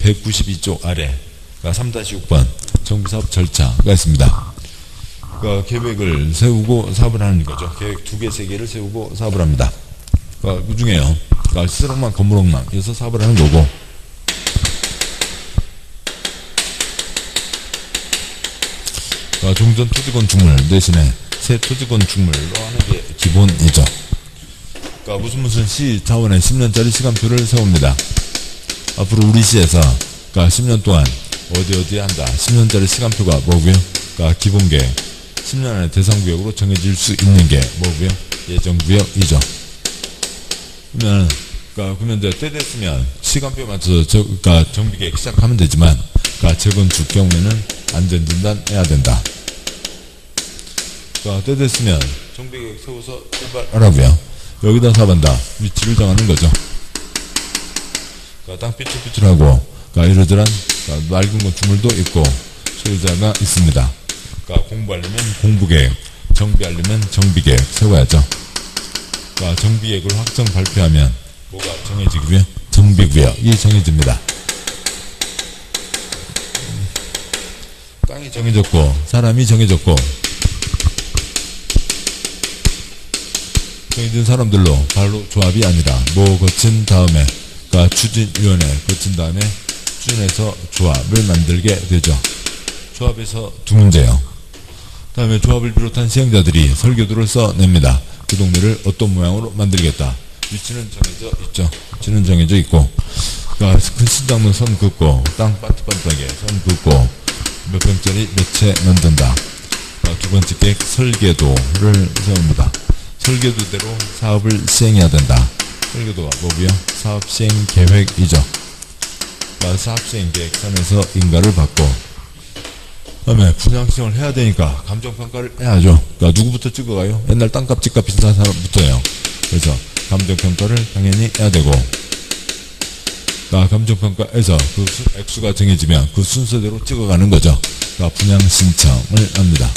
192쪽 아래 3-6번 정비사업 절차가 있습니다. 그러니까 계획을 세우고 사업을 하는 거죠. 계획 2개, 3개를 세우고 사업을 합니다. 그러니까 그 중에요. 그러니까 시설망, 건물망에서 사업을 하는 거고 그러니까 종전 토지건축물 대신에 새 토지건축물로 하는 게 기본이죠. 그러니까 무슨 시 차원의 10년짜리 시간표를 세웁니다. 앞으로 우리 시에서 그러니까 10년 동안 어디에 한다. 10년짜리 시간표가 뭐고요? 그러니까 기본계획 10년 안에 대상구역으로 정해질 수 있는 게 뭐고요? 예정구역이죠. 그러면 이제 때 됐으면 시간표에 맞춰서 그러니까 정비계획 시작하면 되지만 그러니까 재건축 경우에는 안전진단 해야 된다. 그러니까 때 됐으면 정비계획 세워서 출발하라고요. 여기다 사업한다. 위치를 정하는 거죠. 그러니까 땅 삐뚤삐뚤하고 그러니까 이러저런 그러니까 맑은 건축물도 있고 소유자가 있습니다. 그러니까 공부하려면 공부계획, 정비하려면 정비계획 세워야죠. 그러니까 정비계획을 확정 발표하면 뭐가 정해지고요? 정비구역이 정해집니다. 땅이 정해졌고 사람이 정해졌고 정해진 사람들로 바로 조합이 아니라 거친 다음에 그러니까 추진위원회 거친 다음에 추진해서 조합을 만들게 되죠. 조합에서 두 문제요. 그 다음에 조합을 비롯한 시행자들이 설계도를 써냅니다. 그 동네를 어떤 모양으로 만들겠다. 위치는 정해져 있죠. 위치는 정해져 있고, 그러니까 큰 신장로 선 긋고, 땅 반듯반듯하게 선 긋고, 몇 평짜리 몇 채 만든다. 두 번째 계획 설계도를 세웁니다. 설계도대로 사업을 시행해야 된다. 설계도가 뭐고요? 사업 시행 계획이죠. 그러니까 사업 시행 계획선에서 인가를 받고, 그다음에 분양 시행을 해야 되니까 감정평가를 해야죠. 그러니까 누구부터 찍어가요? 옛날 땅값 집값 비싼 사람부터예요. 그래서 감정평가를 당연히 해야 되고, 그러니까 감정평가에서 그 액수가 정해지면 그 순서대로 찍어가는 거죠. 그러니까 분양 신청을 합니다.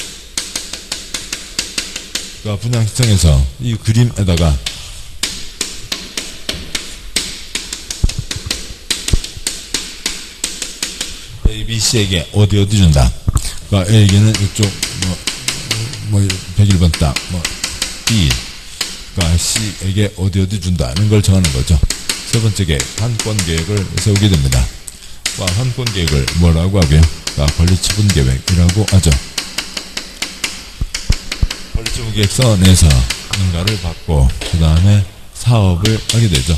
그러니까 분양 신청에서 이 그림에다가 A, B, C에게 어디 준다. 그러니까 A에게는 이쪽 뭐 101번 땅, B, 그러니까 C에게 어디 준다는 걸 정하는 거죠. 세 번째 계획, 한권 계획을 세우게 됩니다. 한권 계획을 뭐라고 하고요? 권리처분 계획이라고 하죠. 권리처분 계획서내에서 인가를 받고, 그 다음에 사업을 하게 되죠.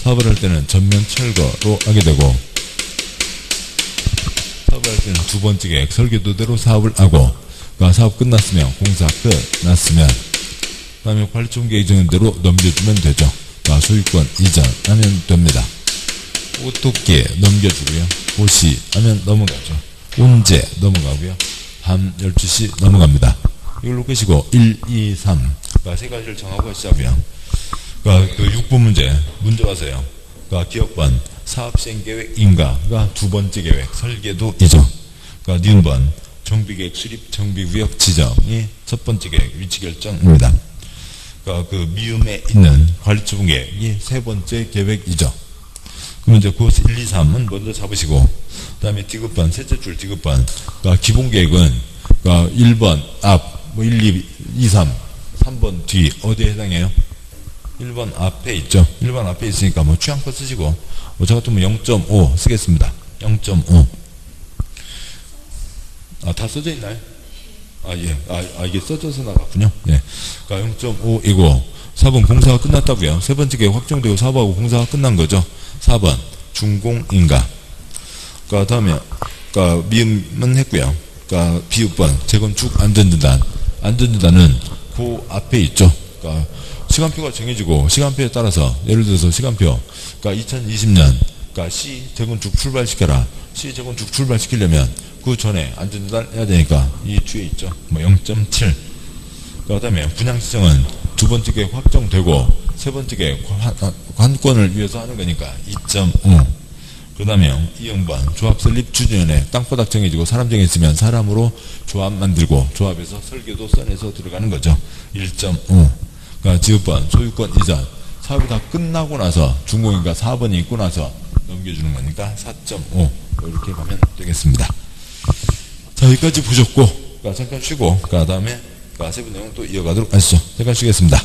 사업을 할 때는 전면 철거로 하게 되고, 사업을 할 때는 두 번째 계획, 설계도대로 사업을 하고, 사업 끝났으면, 공사 끝났으면, 그 다음에 관리처분 계획 정한 대로 넘겨주면 되죠. 소유권 이전하면 됩니다. 오토끼 넘겨주고요. 고시 하면 넘어가죠. 온제 넘어가고요. 밤 12시 넘어갑니다. 이걸로 끄시고 1, 2, 3 세 가지를 정하고 시작해요. 그 6번 문제 와서요. 기업번 사업시행계획 인가가 두 번째 계획 설계도이죠. 니은번 정비계획 수립 정비구역 지정이 첫 번째 계획 위치결정입니다. 그 미음에 있는 관리처분 계획이 세 번째 계획이죠. 그러면 이제 그 1, 2, 3은 먼저 잡으시고, 그 다음에 디귿번, 셋째 줄 디귿번. 기본 계획은 1번 앞, 1, 2, 3, 3번 뒤, 어디에 해당해요? 1번 앞에 있죠. 1번 앞에 있으니까 취향껏 쓰시고, 저 같으면 0.5 쓰겠습니다. 0.5. 다 써져 있나요? 예. 이게 써져서 나갔군요. 예. 0.5이고, 4번 공사가 끝났다고요. 세 번째 계획 확정되고 사업하고 공사가 끝난 거죠. 4번 준공인가. 다음에 미음은 했고요. 비읍번 재건축 안전진단. 안전진단은 그 앞에 있죠. 시간표가 정해지고 시간표에 따라서 예를 들어서 시간표 2020년 C 재건축 출발시켜라. C 재건축 출발시키려면 그 전에 안전진단 해야 되니까 이 뒤에 있죠. 0.7. 그 다음에 분양시청은 두 번째 계획 확정되고 세 번째 계획 관건을 위해서 하는 거니까 2.5. 그 다음에 2형번 조합 설립 주주연회 땅바닥 정해지고 사람 정해있으면 사람으로 조합 만들고 조합에서 설계도 써내서 들어가는 거죠. 1.5. 지읍번 소유권 이전 사업이 다 끝나고 나서 준공인가 4번이 있고 나서 넘겨주는 거니까 4.5 이렇게 가면 되겠습니다. 자, 여기까지 보셨고 잠깐 쉬고 그 다음에 세부 내용 또 이어가도록 하시죠. 잠깐 쉬겠습니다.